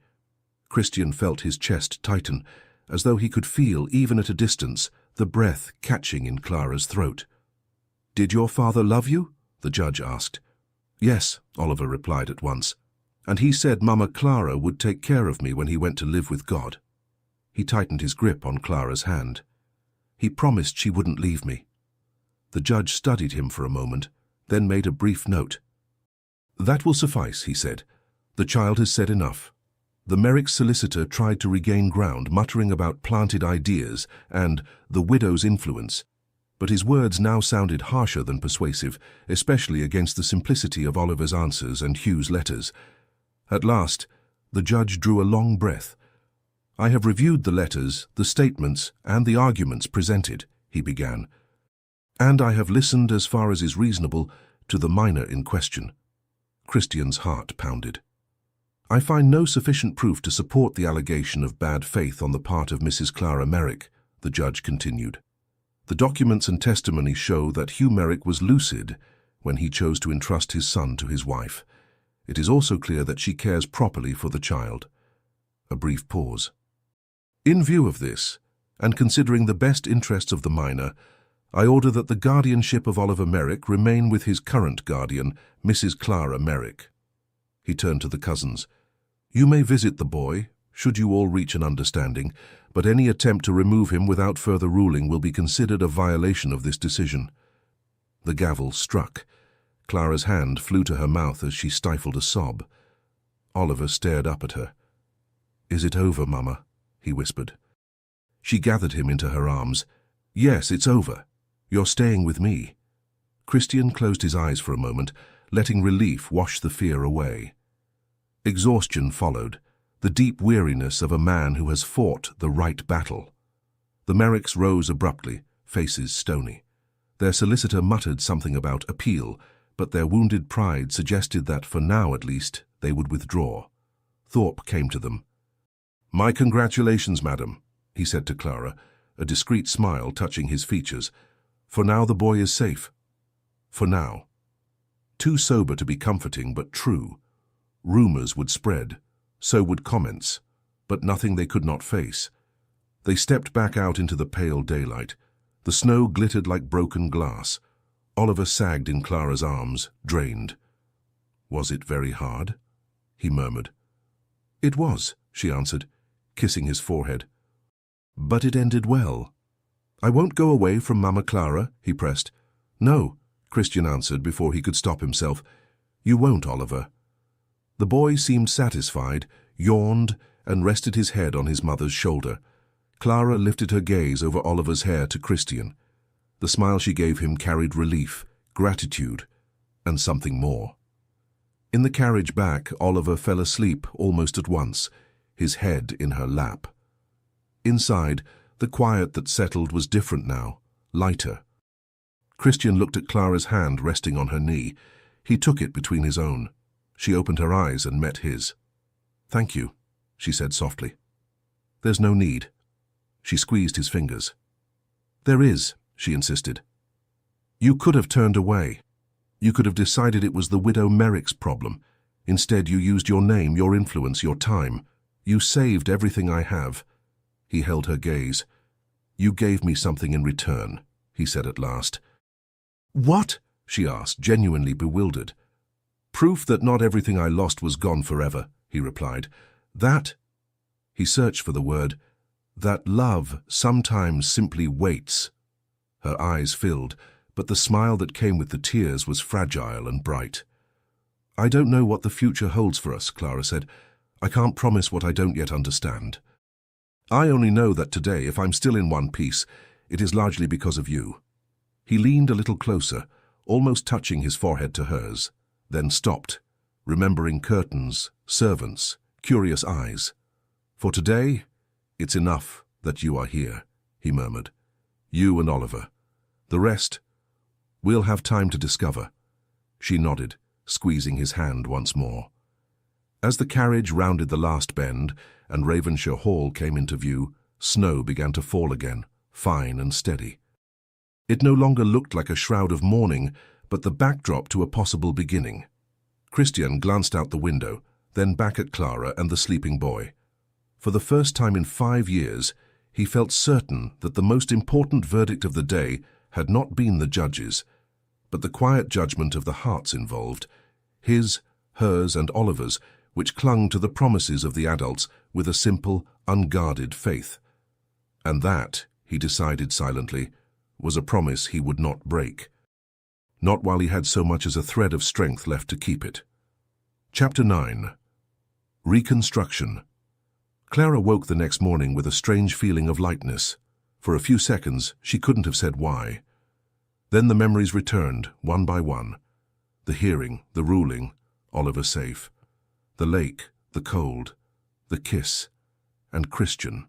Christian felt his chest tighten, as though he could feel, even at a distance, the breath catching in Clara's throat. "Did your father love you?" the judge asked. "Yes," Oliver replied at once. "And he said Mama Clara would take care of me when he went to live with God." He tightened his grip on Clara's hand. "He promised she wouldn't leave me." The judge studied him for a moment, then made a brief note. "That will suffice," he said. "The child has said enough." The Merrick's solicitor tried to regain ground, muttering about planted ideas and the widow's influence, but his words now sounded harsher than persuasive, especially against the simplicity of Oliver's answers and Hugh's letters. At last, the judge drew a long breath. "I have reviewed the letters, the statements, and the arguments presented," he began, "and I have listened, as far as is reasonable, to the minor in question." Christian's heart pounded. "I find no sufficient proof to support the allegation of bad faith on the part of Mrs. Clara Merrick," the judge continued. "The documents and testimony show that Hugh Merrick was lucid when he chose to entrust his son to his wife. It is also clear that she cares properly for the child." A brief pause. "In view of this, and considering the best interests of the minor, I order that the guardianship of Oliver Merrick remain with his current guardian, Mrs. Clara Merrick." He turned to the cousins. "You may visit the boy, should you all reach an understanding, but any attempt to remove him without further ruling will be considered a violation of this decision." The gavel struck. Clara's hand flew to her mouth as she stifled a sob. Oliver stared up at her. "Is it over, Mama?" he whispered. She gathered him into her arms. "Yes, it's over. You're staying with me." Christian closed his eyes for a moment, letting relief wash the fear away. Exhaustion followed, the deep weariness of a man who has fought the right battle. The Merricks rose abruptly, faces stony. Their solicitor muttered something about appeal, but their wounded pride suggested that, for now at least, they would withdraw. Thorpe came to them. "My congratulations, madam," he said to Clara, a discreet smile touching his features. "For now the boy is safe." For now. Too sober to be comforting, but true. Rumors would spread, so would comments, but nothing they could not face. They stepped back out into the pale daylight. The snow glittered like broken glass. Oliver sagged in Clara's arms, drained. "Was it very hard?" he murmured. "It was," she answered, kissing his forehead. "But it ended well." "I won't go away from Mama Clara," he pressed. "No," Christian answered before he could stop himself. "You won't, Oliver." The boy seemed satisfied, yawned, and rested his head on his mother's shoulder. Clara lifted her gaze over Oliver's hair to Christian. The smile she gave him carried relief, gratitude, and something more. In the carriage back, Oliver fell asleep almost at once, his head in her lap. Inside, the quiet that settled was different now, lighter. Christian looked at Clara's hand resting on her knee. He took it between his own. She opened her eyes and met his. "Thank you," she said softly. "There's no need." She squeezed his fingers. "There is," she insisted. "You could have turned away. You could have decided it was the widow Merrick's problem. Instead, you used your name, your influence, your time. You saved everything I have." He held her gaze. "You gave me something in return," he said at last. "What?" she asked, genuinely bewildered. "Proof that not everything I lost was gone forever," he replied. "That," he searched for the word, "that love sometimes simply waits." Her eyes filled, but the smile that came with the tears was fragile and bright. "I don't know what the future holds for us," Clara said. "I can't promise what I don't yet understand. I only know that today, if I'm still in one piece, it is largely because of you." He leaned a little closer, almost touching his forehead to hers. then stopped, remembering curtains, servants, curious eyes. "For today, it's enough that you are here," he murmured. "You and Oliver. The rest, we'll have time to discover." She nodded, squeezing his hand once more. As the carriage rounded the last bend and Ravenshire Hall came into view, snow began to fall again, fine and steady. It no longer looked like a shroud of mourning, but the backdrop to a possible beginning. Christian glanced out the window, then back at Clara and the sleeping boy. For the first time in 5 years, he felt certain that the most important verdict of the day had not been the judge's, but the quiet judgment of the hearts involved, his, hers, and Oliver's, which clung to the promises of the adults with a simple, unguarded faith. And that, he decided silently, was a promise he would not break. Not while he had so much as a thread of strength left to keep it. Chapter 9. Reconstruction. Clara woke the next morning with a strange feeling of lightness. For a few seconds, she couldn't have said why. Then the memories returned, one by one. The hearing, the ruling, Oliver safe. The lake, the cold, the kiss, and Christian.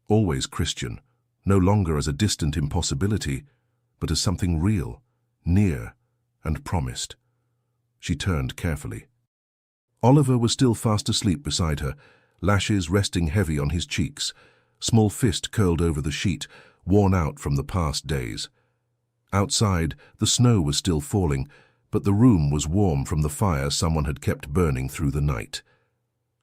Always Christian, no longer as a distant impossibility, but as something real, near, and promised. She turned carefully. Oliver was still fast asleep beside her, lashes resting heavy on his cheeks, small fist curled over the sheet, worn out from the past days. Outside, the snow was still falling, but the room was warm from the fire someone had kept burning through the night.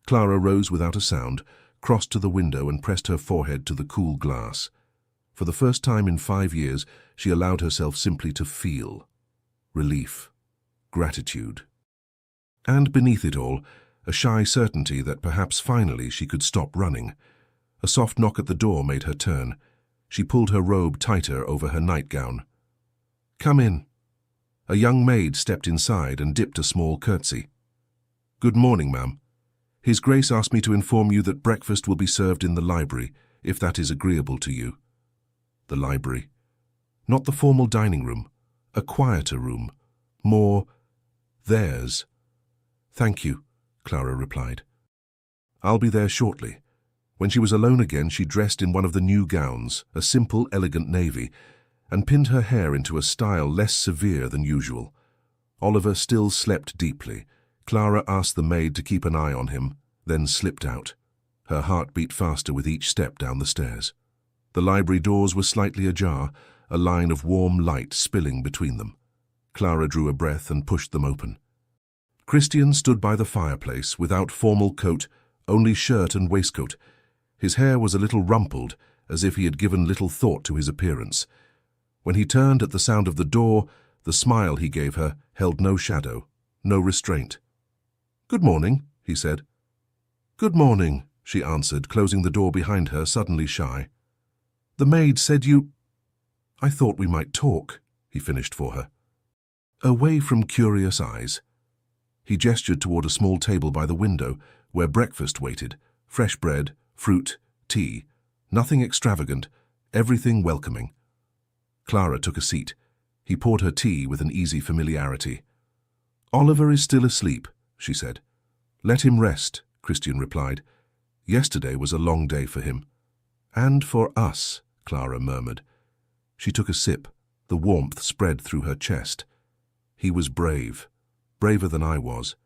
Clara rose without a sound, crossed to the window and pressed her forehead to the cool glass. For the first time in 5 years, she allowed herself simply to feel. Relief. Gratitude. And beneath it all, a shy certainty that perhaps finally she could stop running. A soft knock at the door made her turn. She pulled her robe tighter over her nightgown. "Come in." A young maid stepped inside and dipped a small curtsy. "Good morning, ma'am. His Grace asked me to inform you that breakfast will be served in the library, if that is agreeable to you." The library. Not the formal dining room, a quieter room. More theirs. "Thank you," Clara replied. "I'll be there shortly." When she was alone again, she dressed in one of the new gowns, a simple, elegant navy, and pinned her hair into a style less severe than usual. Oliver still slept deeply. Clara asked the maid to keep an eye on him, then slipped out. Her heart beat faster with each step down the stairs. The library doors were slightly ajar, a line of warm light spilling between them. Clara drew a breath and pushed them open. Christian stood by the fireplace, without formal coat, only shirt and waistcoat. His hair was a little rumpled, as if he had given little thought to his appearance. When he turned at the sound of the door, the smile he gave her held no shadow, no restraint. "Good morning," he said. "Good morning," she answered, closing the door behind her, suddenly shy. "The maid said you—" "I thought we might talk," he finished for her. Away from curious eyes. He gestured toward a small table by the window, where breakfast waited, fresh bread, fruit, tea, nothing extravagant, everything welcoming. Clara took a seat. He poured her tea with an easy familiarity. "Oliver is still asleep," she said. "Let him rest," Christian replied. "Yesterday was a long day for him." "And for us," Clara murmured. She took a sip. The warmth spread through her chest. He was brave, braver than I was.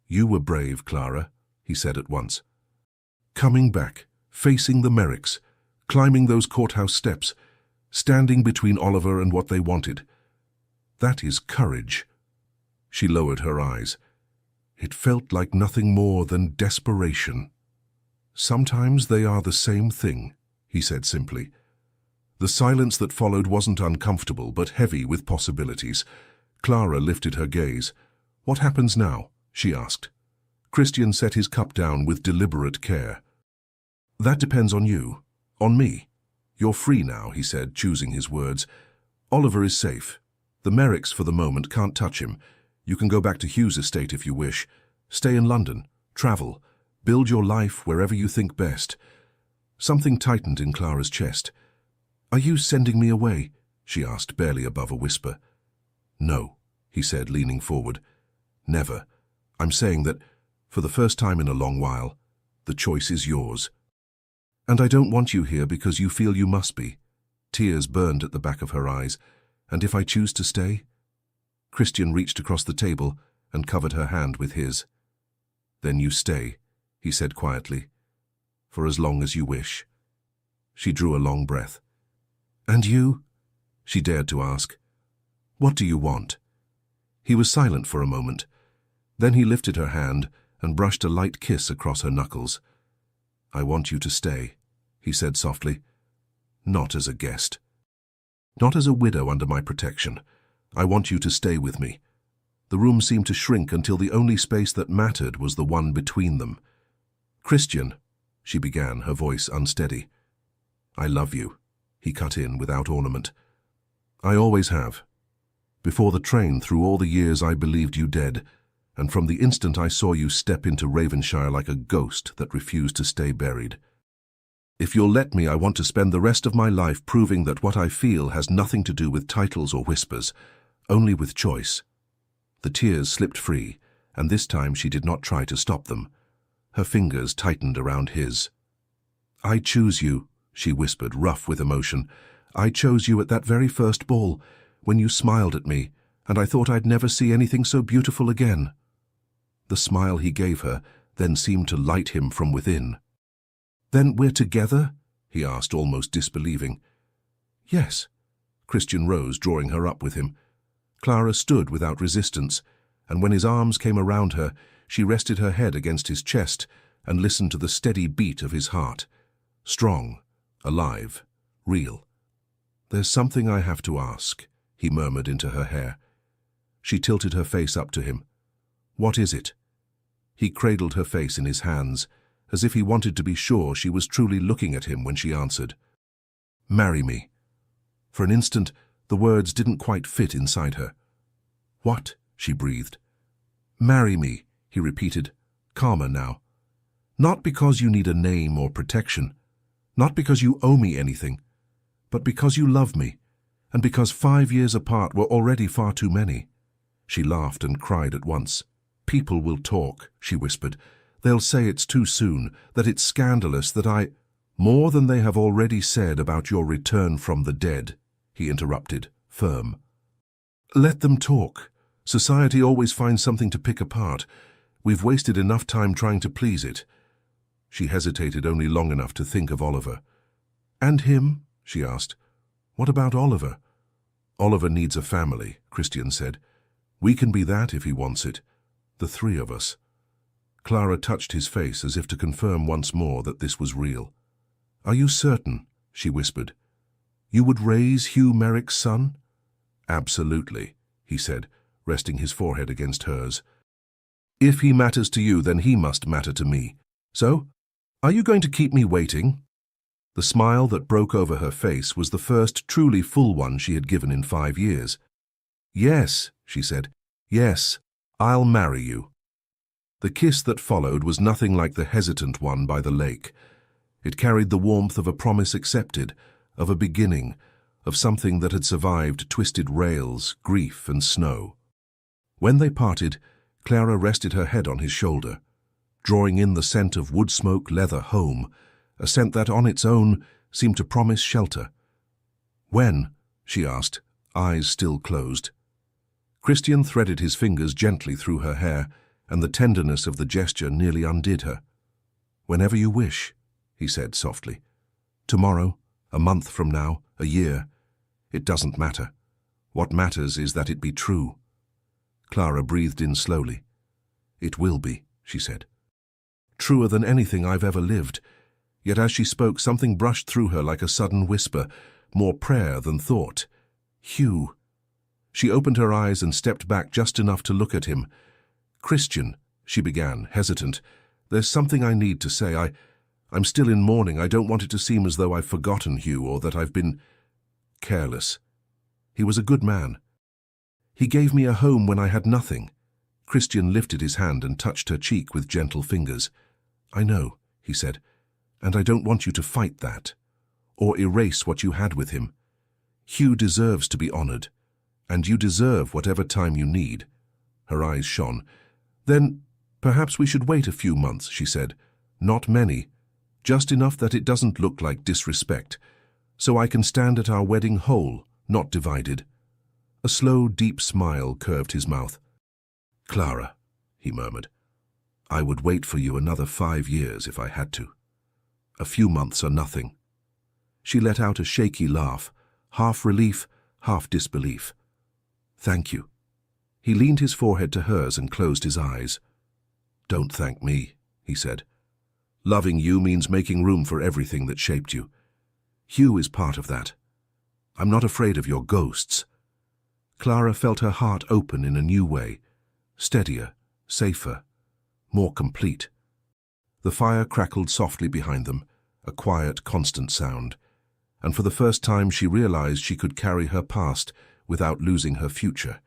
"You were brave, Clara," he said at once. "Coming back, facing the Merricks, climbing those courthouse steps, standing between Oliver and what they wanted. That is courage." She lowered her eyes. It felt like nothing more than desperation. "Sometimes they are the same thing," he said simply. The silence that followed wasn't uncomfortable, but heavy with possibilities. Clara lifted her gaze. "What happens now?" she asked. Christian set his cup down with deliberate care. "That depends on you, on me. You're free now," he said, choosing his words. "Oliver is safe. The Merricks, for the moment, can't touch him. You can go back to Hugh's estate if you wish. Stay in London, travel, build your life wherever you think best." Something tightened in Clara's chest. "Are you sending me away?" she asked, barely above a whisper. "No," he said, leaning forward. Never. I'm saying that, for the first time in a long while, the choice is yours. And I don't want you here because you feel you must be. Tears burned at the back of her eyes. And if I choose to stay? Christian reached across the table and covered her hand with his. Then you stay, he said quietly, for as long as you wish. She drew a long breath. And you? She dared to ask. What do you want? He was silent for a moment. Then he lifted her hand and brushed a light kiss across her knuckles. I want you to stay, he said softly. Not as a guest. Not as a widow under my protection. I want you to stay with me. The room seemed to shrink until the only space that mattered was the one between them. Christian, she began, her voice unsteady. I love you, he cut in without ornament. I always have. Before the train, through all the years I believed you dead, and from the instant I saw you step into Ravenshire like a ghost that refused to stay buried. If you'll let me, I want to spend the rest of my life proving that what I feel has nothing to do with titles or whispers, only with choice. The tears slipped free, and this time she did not try to stop them. Her fingers tightened around his. I choose you, she whispered, rough with emotion. I chose you at that very first ball, when you smiled at me, and I thought I'd never see anything so beautiful again. The smile he gave her then seemed to light him from within. Then we're together? He asked, almost disbelieving. Yes. Christian rose, drawing her up with him. Clara stood without resistance, and when his arms came around her, she rested her head against his chest and listened to the steady beat of his heart. Strong, alive, real. There's something I have to ask, he murmured into her hair. She tilted her face up to him. What is it? He cradled her face in his hands, as if he wanted to be sure she was truly looking at him when she answered. Marry me. For an instant, the words didn't quite fit inside her. What? She breathed. Marry me, he repeated, calmer now. Not because you need a name or protection, not because you owe me anything, but because you love me, and because 5 years apart were already far too many. She laughed and cried at once. People will talk, she whispered. They'll say it's too soon, that it's scandalous, that I— More than they have already said about your return from the dead, he interrupted, firm. Let them talk. Society always finds something to pick apart. We've wasted enough time trying to please it. She hesitated only long enough to think of Oliver. And him? She asked. What about Oliver? Oliver needs a family, Christian said. We can be that if he wants it. The three of us. Clara touched his face as if to confirm once more that this was real. Are you certain? She whispered. You would raise Hugh Merrick's son? Absolutely, he said, resting his forehead against hers. If he matters to you, then he must matter to me. So, are you going to keep me waiting? The smile that broke over her face was the first truly full one she had given in 5 years. Yes, she said. Yes, I'll marry you. The kiss that followed was nothing like the hesitant one by the lake. It carried the warmth of a promise accepted, of a beginning, of something that had survived twisted rails, grief, and snow. When they parted, Clara rested her head on his shoulder, drawing in the scent of wood smoke leather home, a scent that on its own seemed to promise shelter. When? She asked, eyes still closed. Christian threaded his fingers gently through her hair, and the tenderness of the gesture nearly undid her. Whenever you wish, he said softly. Tomorrow, a month from now, a year. It doesn't matter. What matters is that it be true. Clara breathed in slowly. It will be, she said. Truer than anything I've ever lived. Yet as she spoke, something brushed through her like a sudden whisper, more prayer than thought. Hugh. She opened her eyes and stepped back just enough to look at him. Christian, she began, hesitant. There's something I need to say. I'm still in mourning. I don't want it to seem as though I've forgotten Hugh or that I've been careless. He was a good man. He gave me a home when I had nothing. Christian lifted his hand and touched her cheek with gentle fingers. I know, he said, and I don't want you to fight that, or erase what you had with him. Hugh deserves to be honored, and you deserve whatever time you need. Her eyes shone. "Then perhaps we should wait a few months," she said. "Not many. Just enough that it doesn't look like disrespect. So I can stand at our wedding whole, not divided." A slow, deep smile curved his mouth. "Clara," he murmured, "I would wait for you another 5 years if I had to. A few months are nothing." She let out a shaky laugh, half relief, half disbelief. "Thank you." He leaned his forehead to hers and closed his eyes. "Don't thank me," he said. "Loving you means making room for everything that shaped you. Hugh is part of that. I'm not afraid of your ghosts." Clara felt her heart open in a new way, steadier, safer, more complete. The fire crackled softly behind them, a quiet, constant sound, and for the first time she realized she could carry her past without losing her future.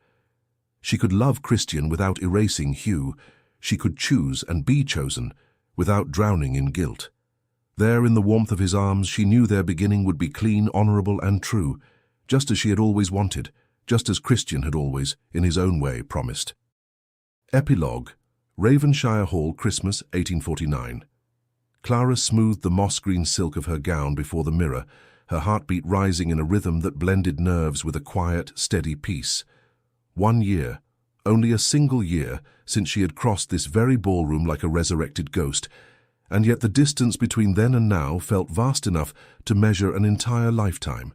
She could love Christian without erasing Hugh. She could choose and be chosen without drowning in guilt. There in the warmth of his arms she knew their beginning would be clean, honorable and true, just as she had always wanted, just as Christian had always, in his own way, promised. Epilogue. Ravenshire Hall, Christmas, 1849. Clara smoothed the moss-green silk of her gown before the mirror, her heartbeat rising in a rhythm that blended nerves with a quiet, steady peace. 1 year, only a single year, since she had crossed this very ballroom like a resurrected ghost, and yet the distance between then and now felt vast enough to measure an entire lifetime.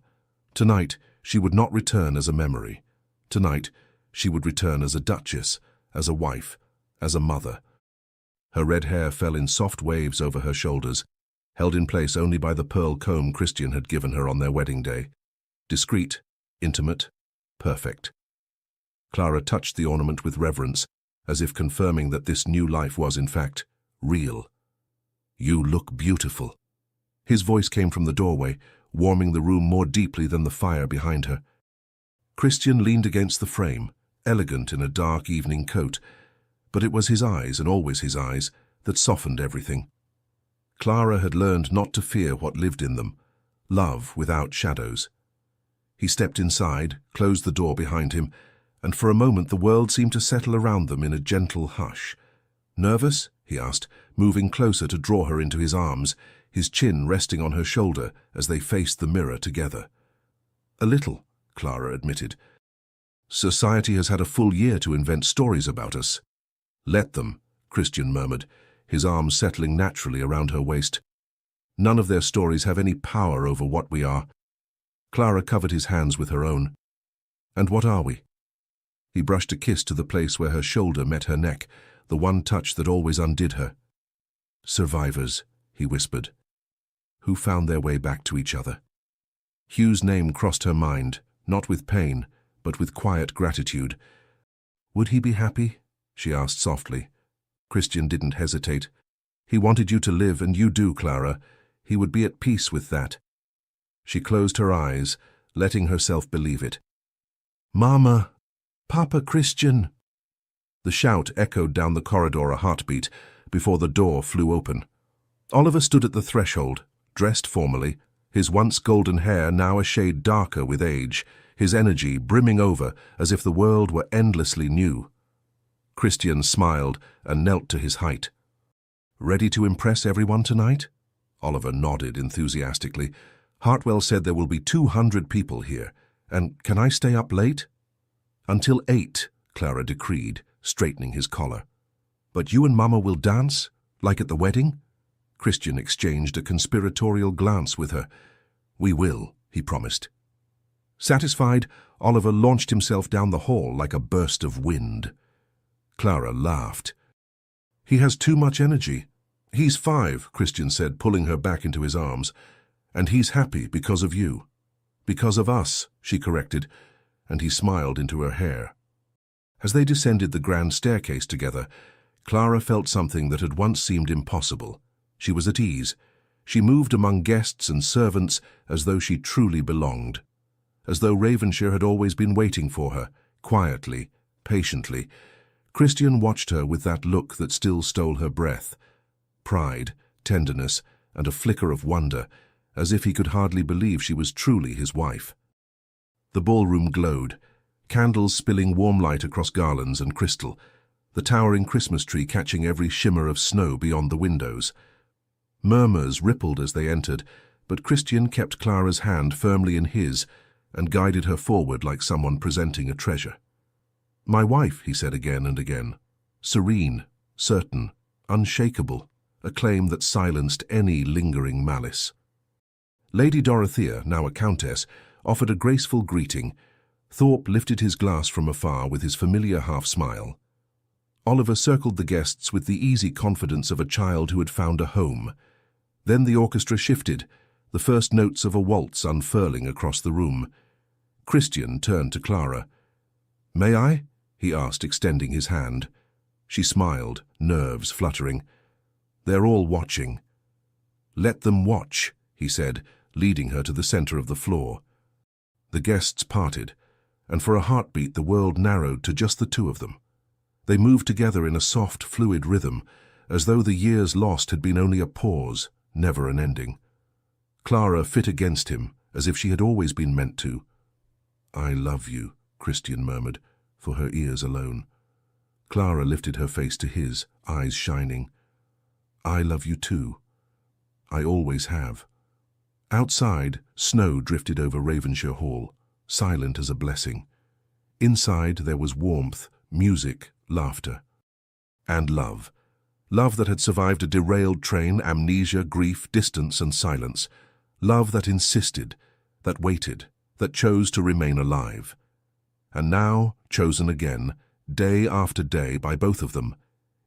Tonight, she would not return as a memory. Tonight, she would return as a duchess, as a wife, as a mother. Her red hair fell in soft waves over her shoulders, held in place only by the pearl comb Christian had given her on their wedding day. Discreet, intimate, perfect. Clara touched the ornament with reverence, as if confirming that this new life was, in fact, real. "You look beautiful." His voice came from the doorway, warming the room more deeply than the fire behind her. Christian leaned against the frame, elegant in a dark evening coat, but it was his eyes, and always his eyes, that softened everything. Clara had learned not to fear what lived in them, love without shadows. He stepped inside, closed the door behind him, and for a moment the world seemed to settle around them in a gentle hush. "Nervous?" he asked, moving closer to draw her into his arms, his chin resting on her shoulder as they faced the mirror together. "A little," Clara admitted. "Society has had a full year to invent stories about us." "Let them," Christian murmured, his arms settling naturally around her waist. "None of their stories have any power over what we are." Clara covered his hands with her own. "And what are we?" He brushed a kiss to the place where her shoulder met her neck, the one touch that always undid her. "Survivors," he whispered, who found their way back to each other. Hugh's name crossed her mind, not with pain, but with quiet gratitude. "Would he be happy?" she asked softly. Christian didn't hesitate. "He wanted you to live, and you do, Clara. He would be at peace with that." She closed her eyes, letting herself believe it. "Mama! Papa Christian!" The shout echoed down the corridor a heartbeat before the door flew open. Oliver stood at the threshold, dressed formally, his once golden hair now a shade darker with age, his energy brimming over as if the world were endlessly new. Christian smiled and knelt to his height. "Ready to impress everyone tonight?" Oliver nodded enthusiastically. "Hartwell said there will be 200 people here, and can I stay up late?" "Until 8, Clara decreed, straightening his collar. "But you and Mama will dance, like at the wedding?" Christian exchanged a conspiratorial glance with her. "We will," he promised. Satisfied, Oliver launched himself down the hall like a burst of wind. Clara laughed. "He has too much energy." "He's 5, Christian said, pulling her back into his arms. "And he's happy because of you." "Because of us," she corrected, and he smiled into her hair. As they descended the grand staircase together, Clara felt something that had once seemed impossible. She was at ease. She moved among guests and servants as though she truly belonged. As though Ravenshire had always been waiting for her, quietly, patiently. Christian watched her with that look that still stole her breath. Pride, tenderness, and a flicker of wonder, as if he could hardly believe she was truly his wife. The ballroom glowed. candles spilling warm light across garlands and crystal, the towering Christmas tree catching every shimmer of snow beyond the windows. Murmurs rippled as they entered, but Christian kept Clara's hand firmly in his and guided her forward like someone presenting a treasure. "My wife," he said again and again, serene, certain, unshakable, a claim that silenced any lingering malice. Lady Dorothea, now a countess, offered a graceful greeting. Thorpe lifted his glass from afar with his familiar half-smile. Oliver circled the guests with the easy confidence of a child who had found a home. Then the orchestra shifted, the first notes of a waltz unfurling across the room. Christian turned to Clara. "May I?" he asked, extending his hand. She smiled, nerves fluttering. "They're all watching." "Let them watch," he said, leading her to the center of the floor. The guests parted, and for a heartbeat the world narrowed to just the two of them. They moved together in a soft, fluid rhythm, as though the years lost had been only a pause, never an ending. Clara fit against him, as if she had always been meant to. "I love you," Christian murmured, for her ears alone. Clara lifted her face to his, eyes shining. "I love you too. I always have." Outside, snow drifted over Ravenshire Hall, silent as a blessing. Inside there was warmth, music, laughter. And love. Love that had survived a derailed train, amnesia, grief, distance and silence. Love that insisted, that waited, that chose to remain alive. And now, chosen again, day after day by both of them,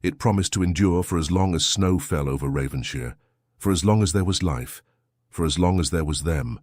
it promised to endure for as long as snow fell over Ravenshire, for as long as there was life, for as long as there was them.